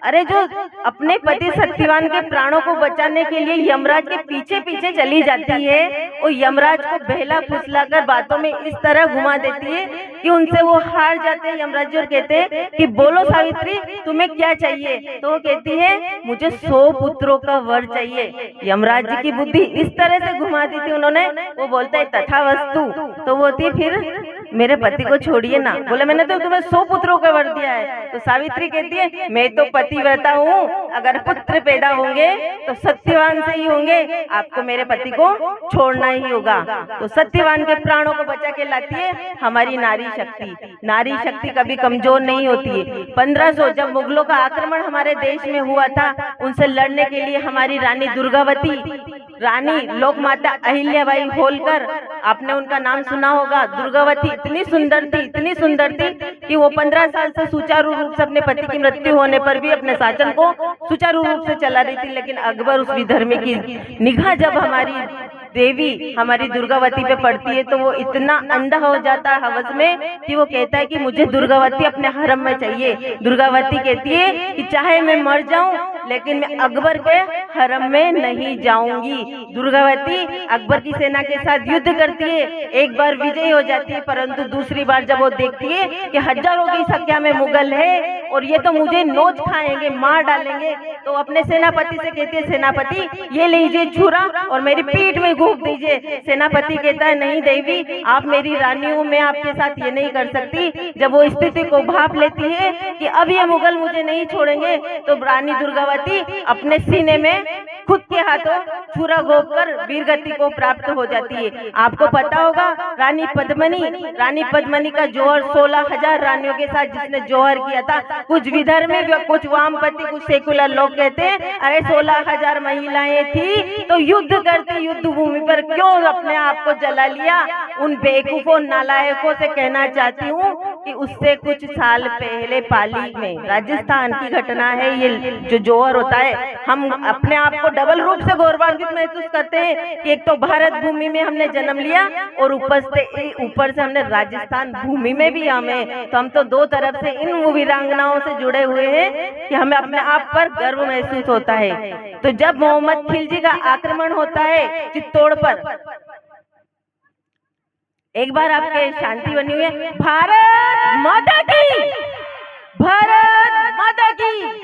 अरे जो अपने पति सत्यवान के प्राणों को बचाने के लिए यमराज के पीछे पीछे चली जाती है, और यमराज को बहला फुसलाकर बातों में इस तरह घुमा देती है कि उनसे वो हार जाते हैं। यमराज जी और कहते हैं कि बोलो सावित्री, तुम्हें क्या चाहिए? तो वो कहती है मुझे 100 पुत्रों का वर चाहिए। यमराज जी की बुद्धि इस तरह से घुमा दी थी उन्होंने। वो बोलता है तथावस्तु, तो वो थी फिर मेरे पति को छोड़िए ना। बोले मैंने तो तुम्हें 100 पुत्रों का वर दिया है। तो सावित्री कहती है मैं तो पतिव्रता हूँ, अगर पुत्र पैदा होंगे तो सत्यवान से ही होंगे, आपको मेरे पति को छोड़ना ही होगा। तो सत्यवान के प्राणों को बचा के लाती है हमारी नारी शक्ति। नारी शक्ति कभी कमजोर नहीं होती है। 1500 जब मुगलों का आक्रमण हमारे देश में हुआ था, उनसे लड़ने के लिए हमारी रानी दुर्गावती, रानी लोक माता अहिल्याबाई होलकर, आपने उनका नाम सुना होगा। दुर्गावती इतनी सुंदर थी कि वो 15 साल से सुचारू रूप से अपने पति की मृत्यु होने पर भी अपने शासन को सुचारू रूप से चला रही थी। लेकिन अकबर उस विधर्मी की निगाह जब हमारी देवी, हमारी दुर्गावती पे पड़ती है, तो वो इतना अंधा हो जाता है हवस में कि वो कहता है कि मुझे दुर्गावती अपने हरम में चाहिए। दुर्गावती कहती है कि चाहे मैं मर जाऊं, लेकिन मैं अकबर के हरम में नहीं जाऊंगी। दुर्गावती अकबर की सेना के साथ युद्ध करती है, एक बार विजयी हो जाती है, परंतु दूसरी बार जब वो देखती है कि हजारों की संख्या में मुगल है और ये तो मुझे नोच खाएंगे, मार डालेंगे, तो अपने सेनापति से कहती है सेनापति ये लीजिए छुरा और मेरी पीठ में घूंप दीजिए। सेनापति कहता है नहीं देवी, आप मेरी रानी हो, मैं आपके साथ ये नहीं कर सकती। जब वो स्थिति को भांप लेती है कि अब ये मुगल मुझे नहीं छोड़ेंगे, तो रानी दुर्गावती अपने सीने में खुद के हाथों छुरा घोंपकर वीरगति को प्राप्त हो जाती है। आपको पता होगा रानी पद्मनी का जौहर 16,000 रानियों के साथ जिसने जौहर किया था। कुछ विधर्मी, कुछ वामपंथी, कुछ सेकुलर लोग कहते हैं अरे 16,000 महिलाएं थी तो युद्ध करती, युद्ध भूमि पर क्यों अपने आप को जला लिया। उन बेवकूफों नालायकों से कहना चाहती हूँ कि उससे कुछ साल पहले पाली में राजस्थान की घटना है। ये जो जौहर होता है, हम अपने आप को डबल रूप से गौरवान्वित महसूस करते हैं कि एक तो भारत भूमि में हमने जन्म लिया और ऊपर से हमने राजस्थान भूमि में भी हमें, तो हम तो दो तरफ से इन वीरांगनाओं से जुड़े हुए हैं कि हमें अपने आप पर गर्व महसूस होता है। तो जब मोहम्मद खिलजी का आक्रमण होता है चित्तौड़ पर, एक बार आपके शांति बनी हुई है। भारत माता की, भारत माता की।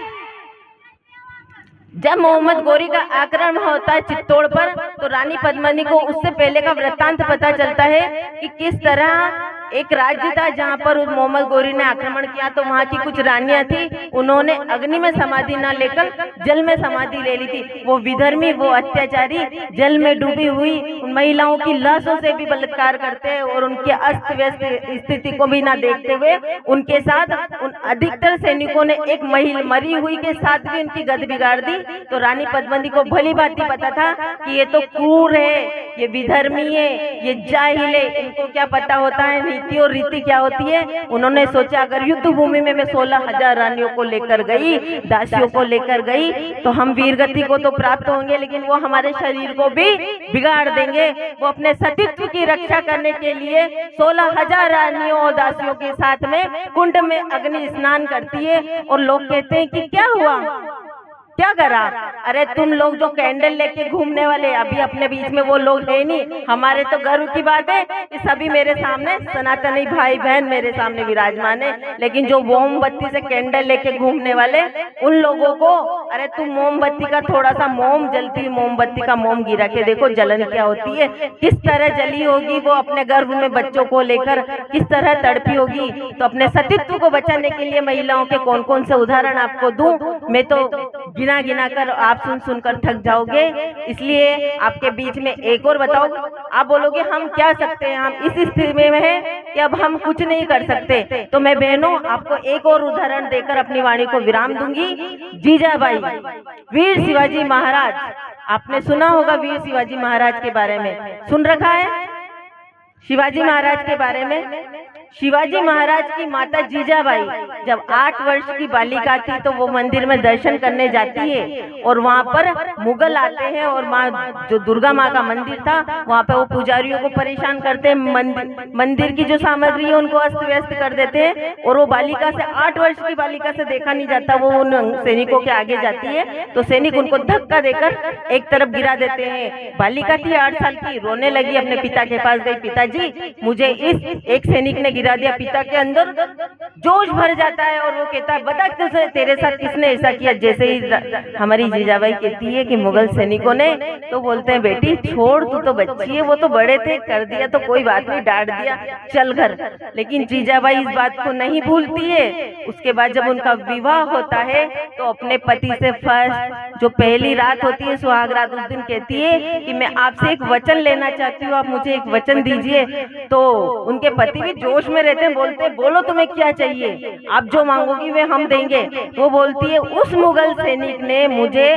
जब मोहम्मद गोरी का आक्रमण होता है चित्तौड़ पर, तो रानी पद्मिनी को उससे पहले का वृत्तांत पता चलता है कि किस तरह एक राज्य था जहाँ पर उस मोहम्मद गोरी ने आक्रमण किया। तो वहाँ की कुछ रानियां थी, उन्होंने अग्नि में समाधि न लेकर जल में समाधि ले ली थी। वो विधर्मी, वो अत्याचारी जल में डूबी हुई उन महिलाओं की लाशों से भी बलात्कार करते हैं और उनकी अस्त व्यस्त स्थिति को भी ना देखते हुए उनके साथ उन अधिकतर सैनिकों ने एक महिला मरी हुई के साथ भी उनकी गद बिगाड़ दी। तो रानी पद्मिनी को भली भांति पता था कि ये तो क्रूर है, ये विधर्मी है, ये जाहिल है, इनको क्या पता होता है नीति और रीति क्या होती है। उन्होंने सोचा अगर युद्ध भूमि में मैं 16,000 रानियों को लेकर गई, दासियों को लेकर गई, तो हम वीरगति को तो प्राप्त होंगे, लेकिन वो हमारे शरीर को भी बिगाड़ देंगे। वो अपने सतीत्व की रक्षा करने के लिए 16,000 रानियों और दासियों के साथ में कुंड में अग्नि स्नान करती है। और लोग कहते हैं कि क्या हुआ, क्या करा? अरे तुम लोग जो कैंडल लेके घूमने वाले, अभी अपने बीच में वो लोग है नहीं। हमारे तो गर्व की बात है कि सभी मेरे सामने सनातनी भाई बहन मेरे सामने विराजमान है, लेकिन जो मोमबत्ती से कैंडल लेके घूमने वाले उन लोगों को, अरे तुम मोमबत्ती का थोड़ा सा मोम, जलती मोमबत्ती का मोम गिरा के देखो जलन क्या होती है, किस तरह जली होगी वो अपने गर्भ में बच्चों को लेकर, किस तरह तड़पी होगी। तो अपने सतीत्व को बचाने के लिए महिलाओं के कौन कौन से उदाहरण आपको दूं, मैं तो गिना कर आप सुनकर थक जाओगे। इसलिए आपके बीच में एक और बताओ, आप बोलोगे हम क्या सकते हैं, हम इस स्थिति में हैं कि अब हम कुछ नहीं कर सकते। तो मैं बहनों आपको एक और उदाहरण देकर अपनी वाणी को विराम दूंगी। जीजाबाई, वीर शिवाजी महाराज, आपने सुना होगा वीर शिवाजी महाराज के बारे में, सुन रखा है शिवाजी महाराज के बारे में। शिवाजी महाराज की माता जीजाबाई जब 8 वर्ष की बालिका थी तो वो मंदिर में दर्शन करने जाती है और वहाँ पर मुगल आते हैं और माँ जो दुर्गा माँ का मंदिर था वहाँ पे वो पुजारियों को परेशान करते हैं, मंदिर की जो सामग्री है उनको अस्त व्यस्त कर देते हैं और वो बालिका से 8 वर्ष की बालिका से देखा नहीं जाता, वो उन सैनिकों के आगे जाती है तो सैनिक उनको धक्का देकर एक तरफ गिरा देते हैं। बालिका थी 8 साल की, रोने लगी, अपने पिता के पास गई, पिताजी मुझे इस एक सैनिक ने गिरा दिया। पिता के अंदर जोश भर जाता है और वो कहता है बता तुझे तेरे साथ किसने ऐसा किया। जैसे ही हमारी जीजाबाई कहती है कि मुगल सैनिकों ने, तो बोलते हैं बेटी छोड़, तू तो बच्ची है, वो तो बड़े थे, कर दिया तो कोई बात नहीं, डांट दिया, चल घर। लेकिन जीजाबाई इस बात को नहीं भूलती है। उसके बाद जब उनका विवाह होता है तो अपने पति से फर्स्ट जो पहली रात होती है सुहाग रात, उस दिन कहती है कि मैं आपसे एक वचन लेना चाहती हूँ, आप मुझे एक वचन दीजिए। तो उनके पति भी जोश में रहते हैं, बोलते बोलो तुम्हें क्या चाहिए, आप जो मांगोगी वे हम देंगे। वो बोलती है उस मुगल सैनिक ने मुझे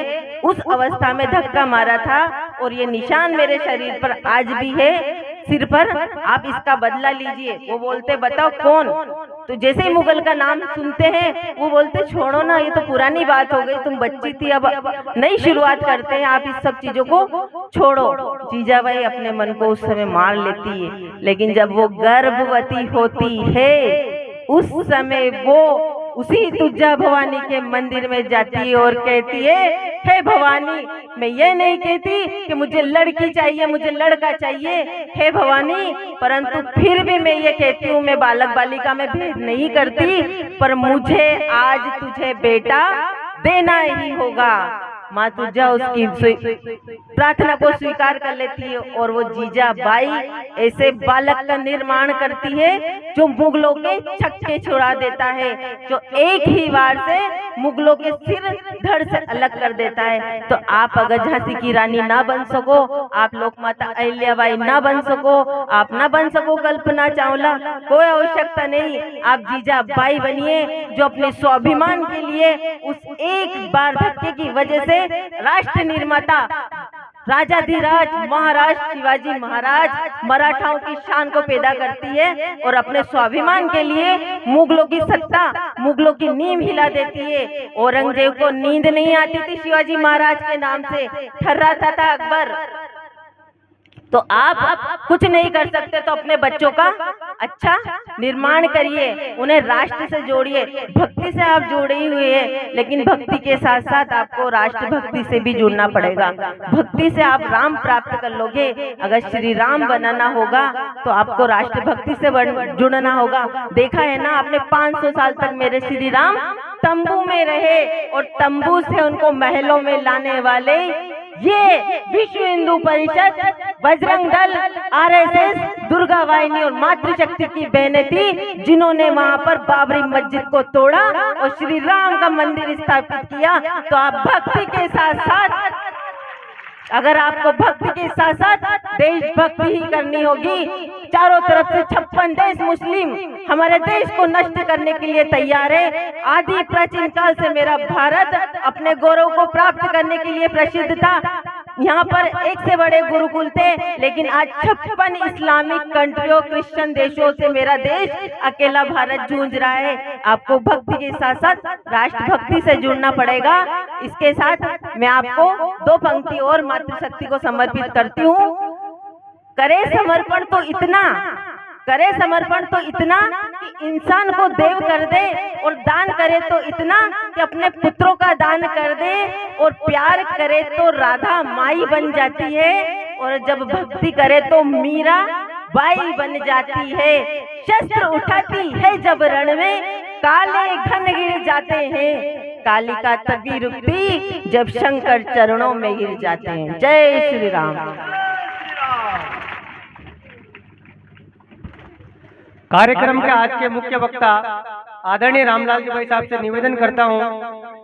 उस अवस्था में धक्का मारा था और ये निशान मेरे शरीर पर आज भी है, सिर पर, आप इसका बदला लीजिए। वो बोलते बताओ कौन। तो जैसे ही मुगल का नाम सुनते हैं वो बोलते छोड़ो ना, ये तो पुरानी बात हो गई, तुम बच्ची थी, अब नई शुरुआत करते हैं, आप इस सब चीजों को छोड़ो। जीजाबाई अपने मन को उस समय मार लेती है, लेकिन जब वो गर्भवती होती है उस समय वो उसी तुज्जा भवानी के मंदिर में जाती है और कहती है हे भवानी, मैं ये नहीं कहती कि मुझे लड़की चाहिए, मुझे लड़का चाहिए, हे भवानी, परंतु फिर भी मैं ये कहती हूँ, मैं बालक बालिका में भेद नहीं करती, पर मुझे आज तुझे बेटा देना ही होगा। माँ तुझा उसकी प्रार्थना को स्वीकार कर लेती है और वो जीजाबाई ऐसे बालक का निर्माण करती है जो मुगलों के छक्के छुड़ा देता है, जो एक ही बार से मुगलों के सिर धड़ से अलग कर देता है। तो आप अगर झांसी की रानी ना बन सको, आप लोक माता अहिल्याबाई ना बन सको, आप ना बन सको कल्पना चावला, कोई आवश्यकता नहीं, आप जीजाबाई बनिए जो अपने स्वाभिमान के लिए उस एक बार धक्के की वजह से राष्ट्र निर्माता राजाधिराज महाराज शिवाजी महाराज मराठाओं की शान को पैदा करती है और अपने स्वाभिमान के लिए मुगलों की सत्ता, मुगलों की नींव हिला देती है। औरंगजेब को नींद नहीं आती थी शिवाजी महाराज के नाम से, ठर्राता था अकबर। तो आप कुछ नहीं कर सकते तो अपने बच्चों का अच्छा निर्माण करिए, उन्हें राष्ट्र से जोड़िए। भक्ति से आप जुड़े हुए हैं, लेकिन भक्ति के साथ साथ आपको राष्ट्र भक्ति से भी जुड़ना पड़ेगा। भक्ति से आप राम प्राप्त कर लोगे। अगर श्री राम बनाना होगा तो आपको राष्ट्र भक्ति से जुड़ना होगा। देखा है ना आपने, 500 साल तक मेरे श्री राम तंबू में रहे और तंबू से उनको महलों में लाने वाले ये विश्व हिंदू परिषद, बजरंग दल, आरएसएस, दुर्गा वाहिनी और मातृशक्ति की बहनें थी, जिन्होंने वहां पर बाबरी मस्जिद को तोड़ा और श्री राम का मंदिर स्थापित किया। तो आप भक्ति के साथ साथ, अगर आपको भक्ति के साथ साथ देशभक्ति ही करनी होगी, चारों तरफ से 56 देश मुस्लिम हमारे देश को नष्ट करने के लिए तैयार है। आदि प्राचीन काल से मेरा भारत अपने गौरव को प्राप्त करने के लिए प्रसिद्ध था। यहाँ पर एक से बड़े गुरुकुल थे, लेकिन आज 56 इस्लामिक कंट्रियों, क्रिश्चियन देशों से मेरा देश अकेला भारत जूझ रहा है। आपको भक्ति के साथ साथ राष्ट्रभक्ति से जुड़ना पड़ेगा। इसके साथ मैं आपको 2 पंक्ति और मातृशक्ति को समर्पित करती हूँ। करे समर्पण तो इतना, करे समर्पण तो इतना कि इंसान को देव कर दे, और दान करे तो इतना कि अपने पुत्रों का दान कर दे, और प्यार करे तो राधा माई बन जाती है, और जब भक्ति करे तो मीरा बाई बन जाती है। शस्त्र उठाती है जब रण में, काले घन गिर जाते हैं, कालिका तभी रुकती जब शंकर चरणों में गिर जाते हैं। जय श्री राम। कार्यक्रम के आज के मुख्य वक्ता आदरणीय रामलाल जी भाई साहब से निवेदन करता हूं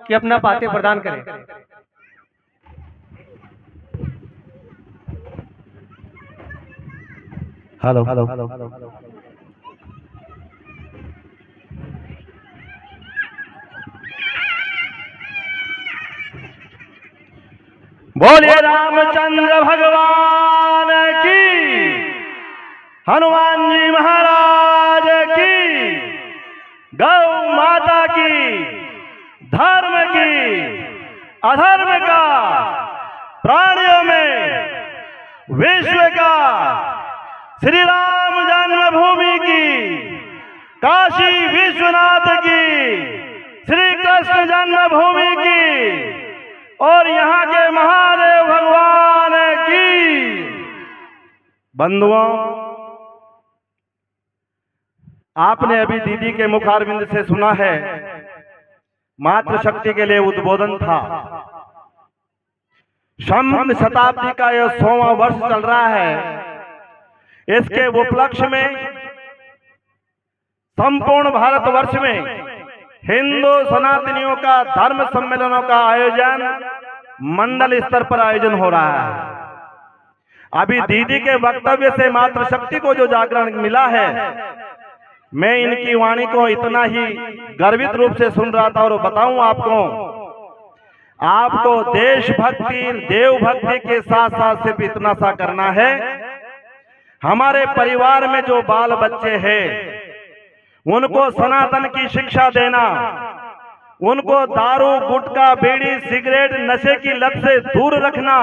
कि अपना पाते प्रदान करें। हेलो। बोलिए रामचंद्र भगवान की, हनुमान जी महाराज की, गौ माता की, धर्म की, अधर्म का, प्राणियों में, विश्व का, श्री राम जन्मभूमि की, काशी विश्वनाथ की, श्री कृष्ण जन्मभूमि की, और यहाँ के महादेव भगवान की। बंधुओं, आपने अभी दीदी के मुखारविंद से सुना है, मातृशक्ति के लिए उद्बोधन था। संबंध शताब्दी का यह 100वां वर्ष चल रहा है। इसके उपलक्ष्य में संपूर्ण भारतवर्ष में हिंदू सनातनियों का धर्म सम्मेलनों का आयोजन मंडल स्तर पर आयोजन हो रहा है। अभी दीदी के वक्तव्य से मातृशक्ति को जो जागरण मिला है, मैं इनकी वाणी को इतना ही गर्वित रूप से सुन रहा था। और बताऊं आपको देशभक्ति, देवभक्ति के साथ साथ सिर्फ इतना सा करना है, हमारे परिवार में जो बाल बच्चे हैं उनको सनातन की शिक्षा देना, उनको दारू, गुटखा, बीड़ी, सिगरेट, नशे की लत से दूर रखना,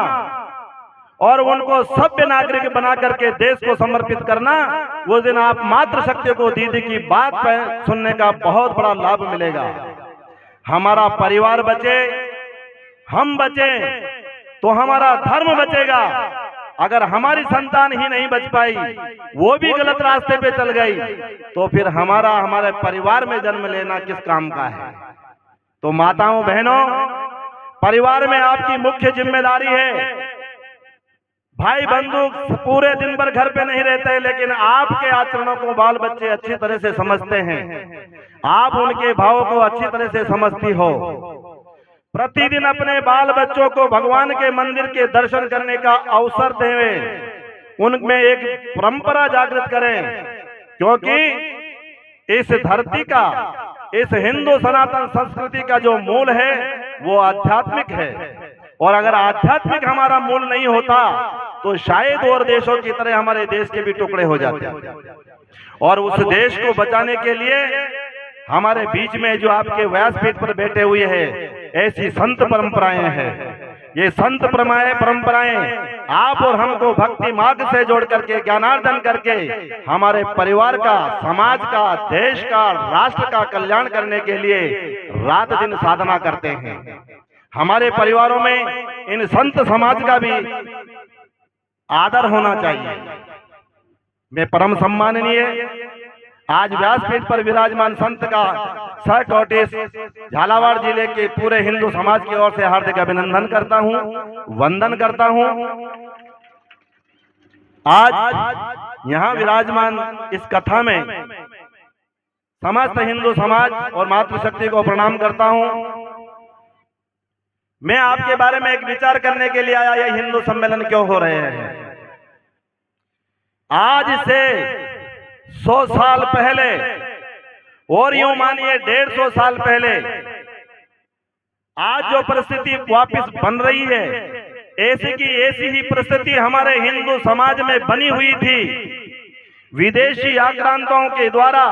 और उनको सभ्य नागरिक बना करके देश को समर्पित करना। वो दिन आप मातृशक्ति को दीदी की बात पर सुनने का बहुत बड़ा लाभ मिलेगा। हमारा परिवार बचे, हम बचे तो हमारा धर्म बचेगा। अगर हमारी संतान ही नहीं बच पाई, वो भी गलत रास्ते पे चल गई, तो फिर हमारे परिवार में जन्म लेना किस काम का है। तो माताओं बहनों, परिवार में आपकी मुख्य जिम्मेदारी है। भाई बंधु पूरे दिन भर घर पे नहीं रहते, लेकिन आपके आचरणों को बाल बच्चे अच्छी तरह से समझते हैं। आप उनके भावों को अच्छी तरह से समझती हो। प्रतिदिन अपने बाल बच्चों को भगवान के मंदिर के दर्शन करने का अवसर दें, उनमें एक परंपरा जागृत करें, क्योंकि इस धरती का, इस हिंदू सनातन संस्कृति का जो मूल है वो आध्यात्मिक है। और अगर आध्यात्मिक हमारा मूल नहीं होता तो शायद और देशों की तरह हमारे देश के भी टुकड़े हो जाते। और उस देश को बचाने के लिए हमारे बीच में जो आपके व्यासपीठ पर बैठे हुए हैं, ऐसी संत परंपराएं हैं। ये संत परंपराएं आप और हमको भक्ति मार्ग से जोड़ करके ज्ञानार्जन करके हमारे परिवार का, समाज का, देश का, राष्ट्र का कल्याण करने के लिए रात दिन साधना करते हैं। हमारे परिवारों में इन संत समाज का भी आदर होना चाहिए। मैं परम सम्माननीय आज व्यासपीठ पर विराजमान संत का सहकोटिस झालावाड़ जिले के पूरे हिंदू समाज की ओर से हार्दिक अभिनंदन करता हूं, वंदन करता हूं। आज यहां विराजमान इस कथा में समस्त हिंदू समाज और मातृशक्ति को प्रणाम करता हूं। मैं आपके बारे में एक विचार करने के लिए आया, ये हिंदू सम्मेलन क्यों हो रहे हैं। आज से 100 साल पहले और यूं मानिए 150 साल पहले आज जो परिस्थिति वापस बन रही है, ऐसी की ऐसी ही परिस्थिति हमारे हिंदू समाज में बनी हुई थी। विदेशी आक्रांताओं के द्वारा,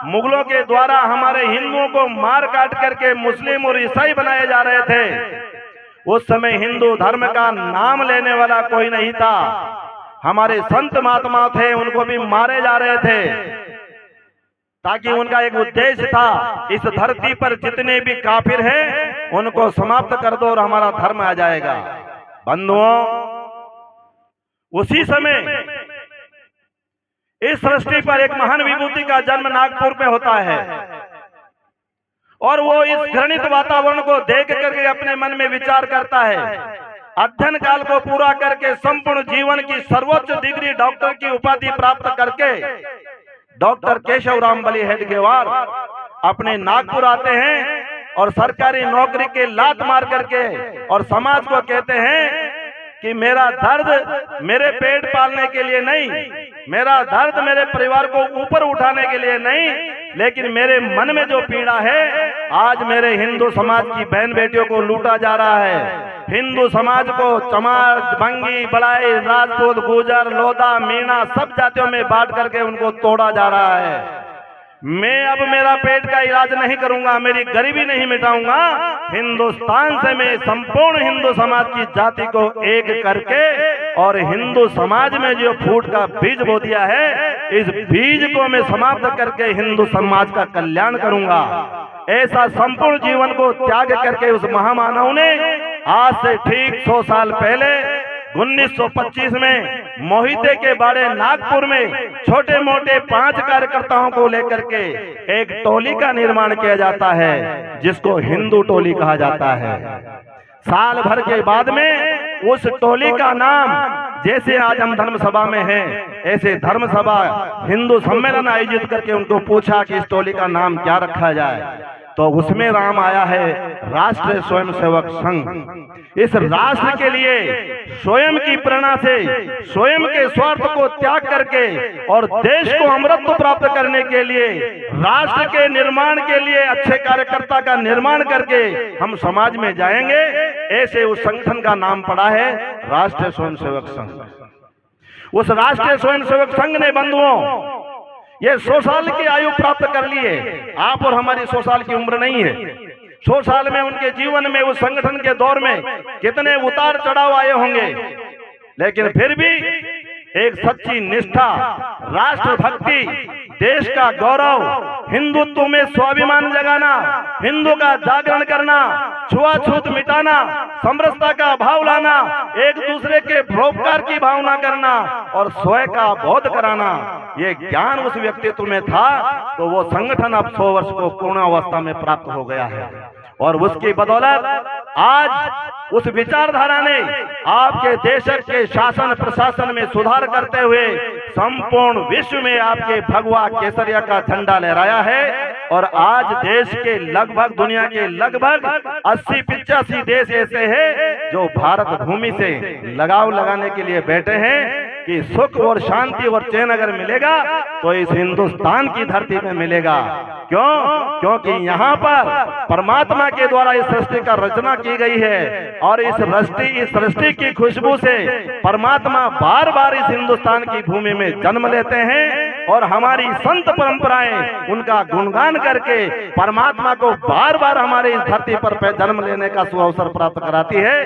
मुगलों के द्वारा हमारे हिंदुओं को मार काट करके मुस्लिम और ईसाई बनाए जा रहे थे। उस समय हिंदू धर्म का नाम लेने वाला कोई नहीं था। हमारे संत महात्मा थे, उनको भी मारे जा रहे थे, ताकि उनका एक उद्देश्य था, इस धरती पर जितने भी काफिर हैं उनको समाप्त कर दो और हमारा धर्म आ जाएगा। बंधुओं, उसी समय इस सृष्टि पर एक महान विभूति का जन्म नागपुर में होता है और वो इस घृणित वातावरण को देख करके अपने मन में विचार करता है। अध्ययन काल को पूरा करके संपूर्ण जीवन की सर्वोच्च डिग्री डॉक्टर की उपाधि प्राप्त करके डॉक्टर केशवराम बली हेडगेवार अपने नागपुर आते हैं और सरकारी नौकरी के लात मार करके और समाज को कहते हैं कि मेरा दर्द मेरे पेट पालने के लिए नहीं, मेरा दर्द मेरे परिवार को ऊपर उठाने के लिए नहीं, लेकिन मेरे मन में जो पीड़ा है, आज मेरे हिंदू समाज की बहन बेटियों को लूटा जा रहा है। हिंदू समाज को चमार, बंगी, बड़ाई, राजपूत, गुजर, लोधा, मीणा सब जातियों में बांट करके उनको तोड़ा जा रहा है। मैं अब मेरा पेट का इलाज नहीं करूंगा, मेरी गरीबी नहीं मिटाऊंगा। हिंदुस्तान से मैं संपूर्ण हिंदू समाज की जाति को एक करके और हिंदू समाज में जो फूट का बीज बो दिया है, इस बीज को मैं समाप्त करके हिंदू समाज का कल्याण करूंगा। ऐसा संपूर्ण जीवन को त्याग करके उस महामानव ने आज से ठीक 100 साल पहले 1925 में मोहिते के बाड़े नागपुर में छोटे मोटे 5 कार्यकर्ताओं को लेकर के एक टोली का निर्माण किया जाता है, जिसको हिंदू टोली कहा जाता है। साल भर के बाद में उस टोली का नाम, जैसे आज हम धर्म सभा में हैं, ऐसे धर्म सभा हिंदू सम्मेलन आयोजित करके उनको पूछा कि इस टोली का नाम क्या रखा जाए, तो उसमें नाम आया है राष्ट्रीय स्वयंसेवक संघ। इस राष्ट्र के लिए स्वयं की प्रेरणा से, स्वयं के स्वार्थ को त्याग करके और देश को अमरत्व प्राप्त करने के लिए, राष्ट्र के निर्माण के लिए अच्छे कार्यकर्ता का निर्माण करके हम समाज में जाएंगे, ऐसे उस संगठन का नाम पड़ा है राष्ट्रीय स्वयंसेवक संघ। उस राष्ट्रीय स्वयंसेवक संघ ने बंधुओं ये 100 साल की आयु प्राप्त कर ली है। आप और हमारी 100 साल की उम्र नहीं है। 100 साल में उनके जीवन में, उस संगठन के दौर में कितने उतार चढ़ाव आए होंगे, लेकिन फिर भी एक सच्ची निष्ठा, राष्ट्र भक्ति, देश का गौरव, हिंदुत्व में स्वाभिमान जगाना, हिंदू का जागरण करना, छुआछूत मिटाना, समरसता का भाव लाना, एक दूसरे के परोपकार की भावना करना और स्वयं का बोध कराना, ये ज्ञान उस व्यक्तित्व में था। तो वो संगठन अब 100 वर्ष को पूर्ण अवस्था में प्राप्त हो गया है और उसकी बदौलत आज उस विचारधारा ने आपके देश के शासन प्रशासन में सुधार करते हुए संपूर्ण विश्व में आपके भगवा केसरिया का झंडा लहराया है। और आज देश के लगभग, दुनिया के लगभग 80-85 देश ऐसे हैं जो भारत भूमि से लगाव लगाने के लिए बैठे हैं कि सुख और शांति और चैन अगर मिलेगा तो इस हिंदुस्तान की धरती में मिलेगा। क्यों? क्योंकि यहाँ पर परमात्मा के द्वारा इस सृष्टि का रचना की गई है और इस सृष्टि की खुशबू से परमात्मा बार बार इस हिंदुस्तान की भूमि में जन्म लेते हैं और हमारी संत परंपराएं उनका गुणगान करके परमात्मा को बार बार हमारे इस धरती पर जन्म लेने का सुअवसर प्राप्त कराती है,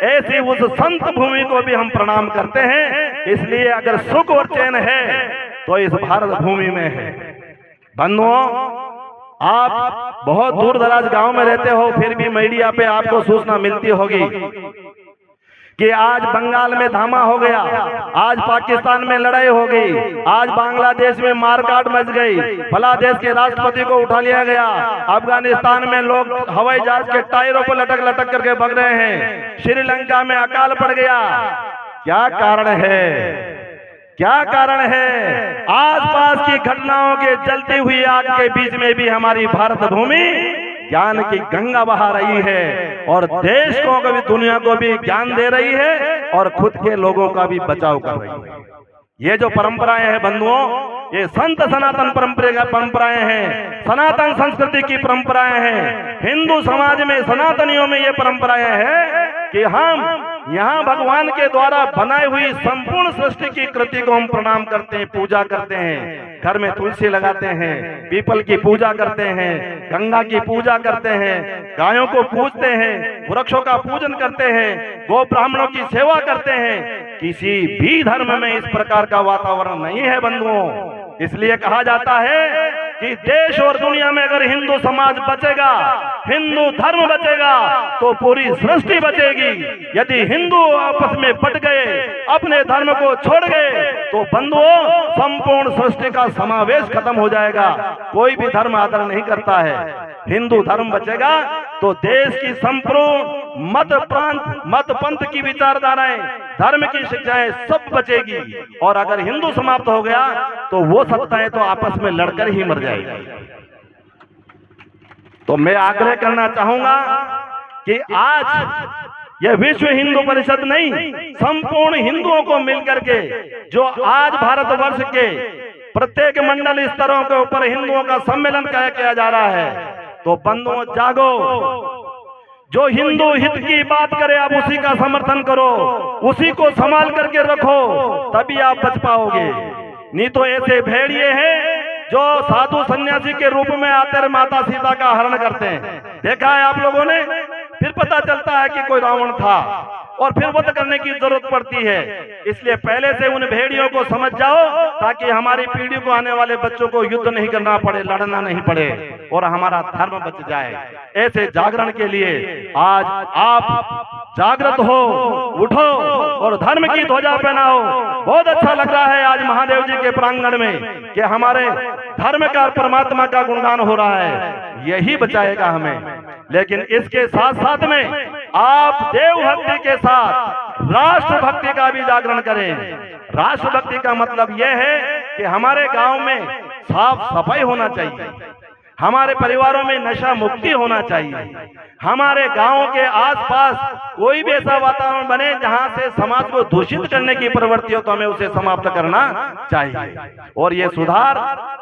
ऐसी उस संत भूमि को भी हम प्रणाम करते हैं। इसलिए अगर सुख और चैन है तो इस भारत भूमि में है। बंधुओं, आप बहुत दूर दराज गांव में रहते हो, फिर भी मीडिया पे आपको सूचना मिलती होगी कि आज बंगाल में धामा हो गया, आज पाकिस्तान में लड़ाई हो गई, आज बांग्लादेश में मारकाट मच गई, फला देश के राष्ट्रपति को उठा लिया गया, अफगानिस्तान में लोग हवाई जहाज के टायरों पर लटक लटक करके भाग रहे हैं, श्रीलंका में अकाल पड़ गया। क्या कारण है? क्या कारण है? आसपास की घटनाओं के जलती हुई आग के बीच में भी हमारी भारत भूमि ज्ञान की गंगा बहा रही है और देश को भी, दुनिया को भी ज्ञान दे रही है और खुद के लोगों का भी बचाव कर रही है। ये जो परंपराएं हैं बंधुओं, ये संत सनातन परंपराएं हैं, सनातन संस्कृति की परंपराएं हैं। हिंदू समाज में, सनातनियों में ये परंपराएं हैं कि हम यहाँ भगवान के द्वारा बनाई हुई संपूर्ण सृष्टि की कृति को हम प्रणाम करते हैं, पूजा करते हैं। घर में तुलसी लगाते हैं, पीपल की पूजा करते हैं, गंगा की पूजा करते हैं, गायों को पूजते हैं, वृक्षों का पूजन करते हैं, गो ब्राह्मणों की सेवा करते हैं। किसी भी धर्म में इस प्रकार का वातावरण नहीं है बंधुओं। इसलिए कहा जाता है कि देश और दुनिया में अगर हिंदू समाज बचेगा, हिंदू धर्म बचेगा, तो पूरी सृष्टि बचेगी। यदि हिंदू आपस में बट गए, अपने धर्म को छोड़ गए, तो बंधुओं संपूर्ण सृष्टि का समावेश खत्म हो जाएगा। कोई भी धर्म आदर नहीं करता है। हिंदू धर्म बचेगा तो देश की संपूर्ण मत पंथ की विचारधाराएं, धर्म की शिक्षाएं सब बचेगी। और अगर हिंदू समाप्त हो गया तो वो सत्ताएं तो आपस में लड़कर ही मर जाएगी। तो मैं आग्रह करना चाहूंगा कि आज यह विश्व हिंदू परिषद नहीं, संपूर्ण हिंदुओं को मिलकर के जो आज भारतवर्ष के प्रत्येक मंडल स्तरों के ऊपर हिंदुओं का सम्मेलन किया जा रहा है, तो बंधुओं जागो। जो हिंदू हित की बात करे आप उसी का समर्थन करो, उसी को संभाल करके रखो, तभी आप बच पाओगे। नहीं तो ऐसे भेड़िए हैं जो साधु सन्यासी के रूप में आकर माता सीता का हरण करते हैं। देखा है आप लोगों ने? फिर पता चलता है कि कोई रावण था और फिर वध करने की जरूरत पड़ती है। इसलिए पहले से उन भेड़ियों को समझ जाओ ताकि हमारी पीढ़ी को, आने वाले बच्चों को युद्ध नहीं करना पड़े, लड़ना नहीं पड़े और हमारा धर्म बच जाए। ऐसे जागरण के लिए आज आप जागृत हो, उठो और धर्म की ध्वजा पहनाओ। बहुत अच्छा लग रहा है आज महादेव जी के प्रांगण में कि हमारे धर्म का, परमात्मा का गुणगान हो रहा है। यही बचाएगा हमें। लेकिन इसके साथ साथ में आप देवभक्ति के साथ राष्ट्रभक्ति का भी जागरण करें। राष्ट्रभक्ति का मतलब यह है कि हमारे गांव में साफ सफाई होना चाहिए, हमारे परिवारों में नशा मुक्ति होना चाहिए, हमारे गांवों के आसपास कोई भी ऐसा वातावरण बने जहां से समाज को दूषित करने की प्रवृत्ति हो तो हमें उसे समाप्त करना चाहिए। और ये सुधार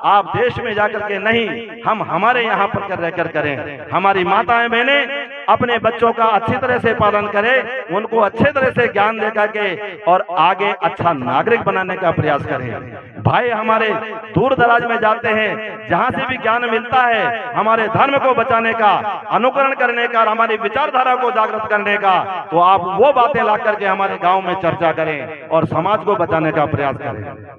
आप देश में जाकर के नहीं, हम हमारे यहाँ पर रहकर करें। हमारी माताएं बहनें अपने बच्चों का अच्छी तरह से पालन करें, उनको अच्छे तरह से ज्ञान दे करके और आगे अच्छा नागरिक बनाने का प्रयास करें। भाई हमारे दूर दराज में जाते हैं, जहां से भी ज्ञान मिलता है हमारे धर्म को बचाने का, अनुकरण करने का, हमारी विचारधारा को जागृत करने का, तो आप वो बातें ला करके हमारे गांव में चर्चा करें और समाज को बचाने का प्रयास करें।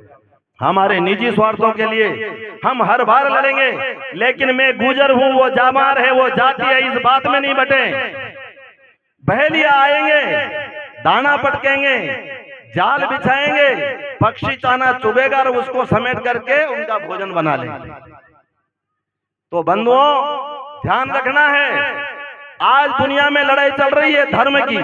हमारे निजी स्वार्थों के लिए हम हर बार लड़ेंगे, लेकिन मैं गुजर हूं, वो जामार है, वो जाति है, इस बात में नहीं बटे। बहेलिया आएंगे, दाना पटकेंगे, जाल बिछाएंगे, पक्षी चाना चुभेगा और उसको समेट करके उनका भोजन बना लेंगे। तो बंधुओं ध्यान रखना है, आज दुनिया में लड़ाई चल रही है धर्म की।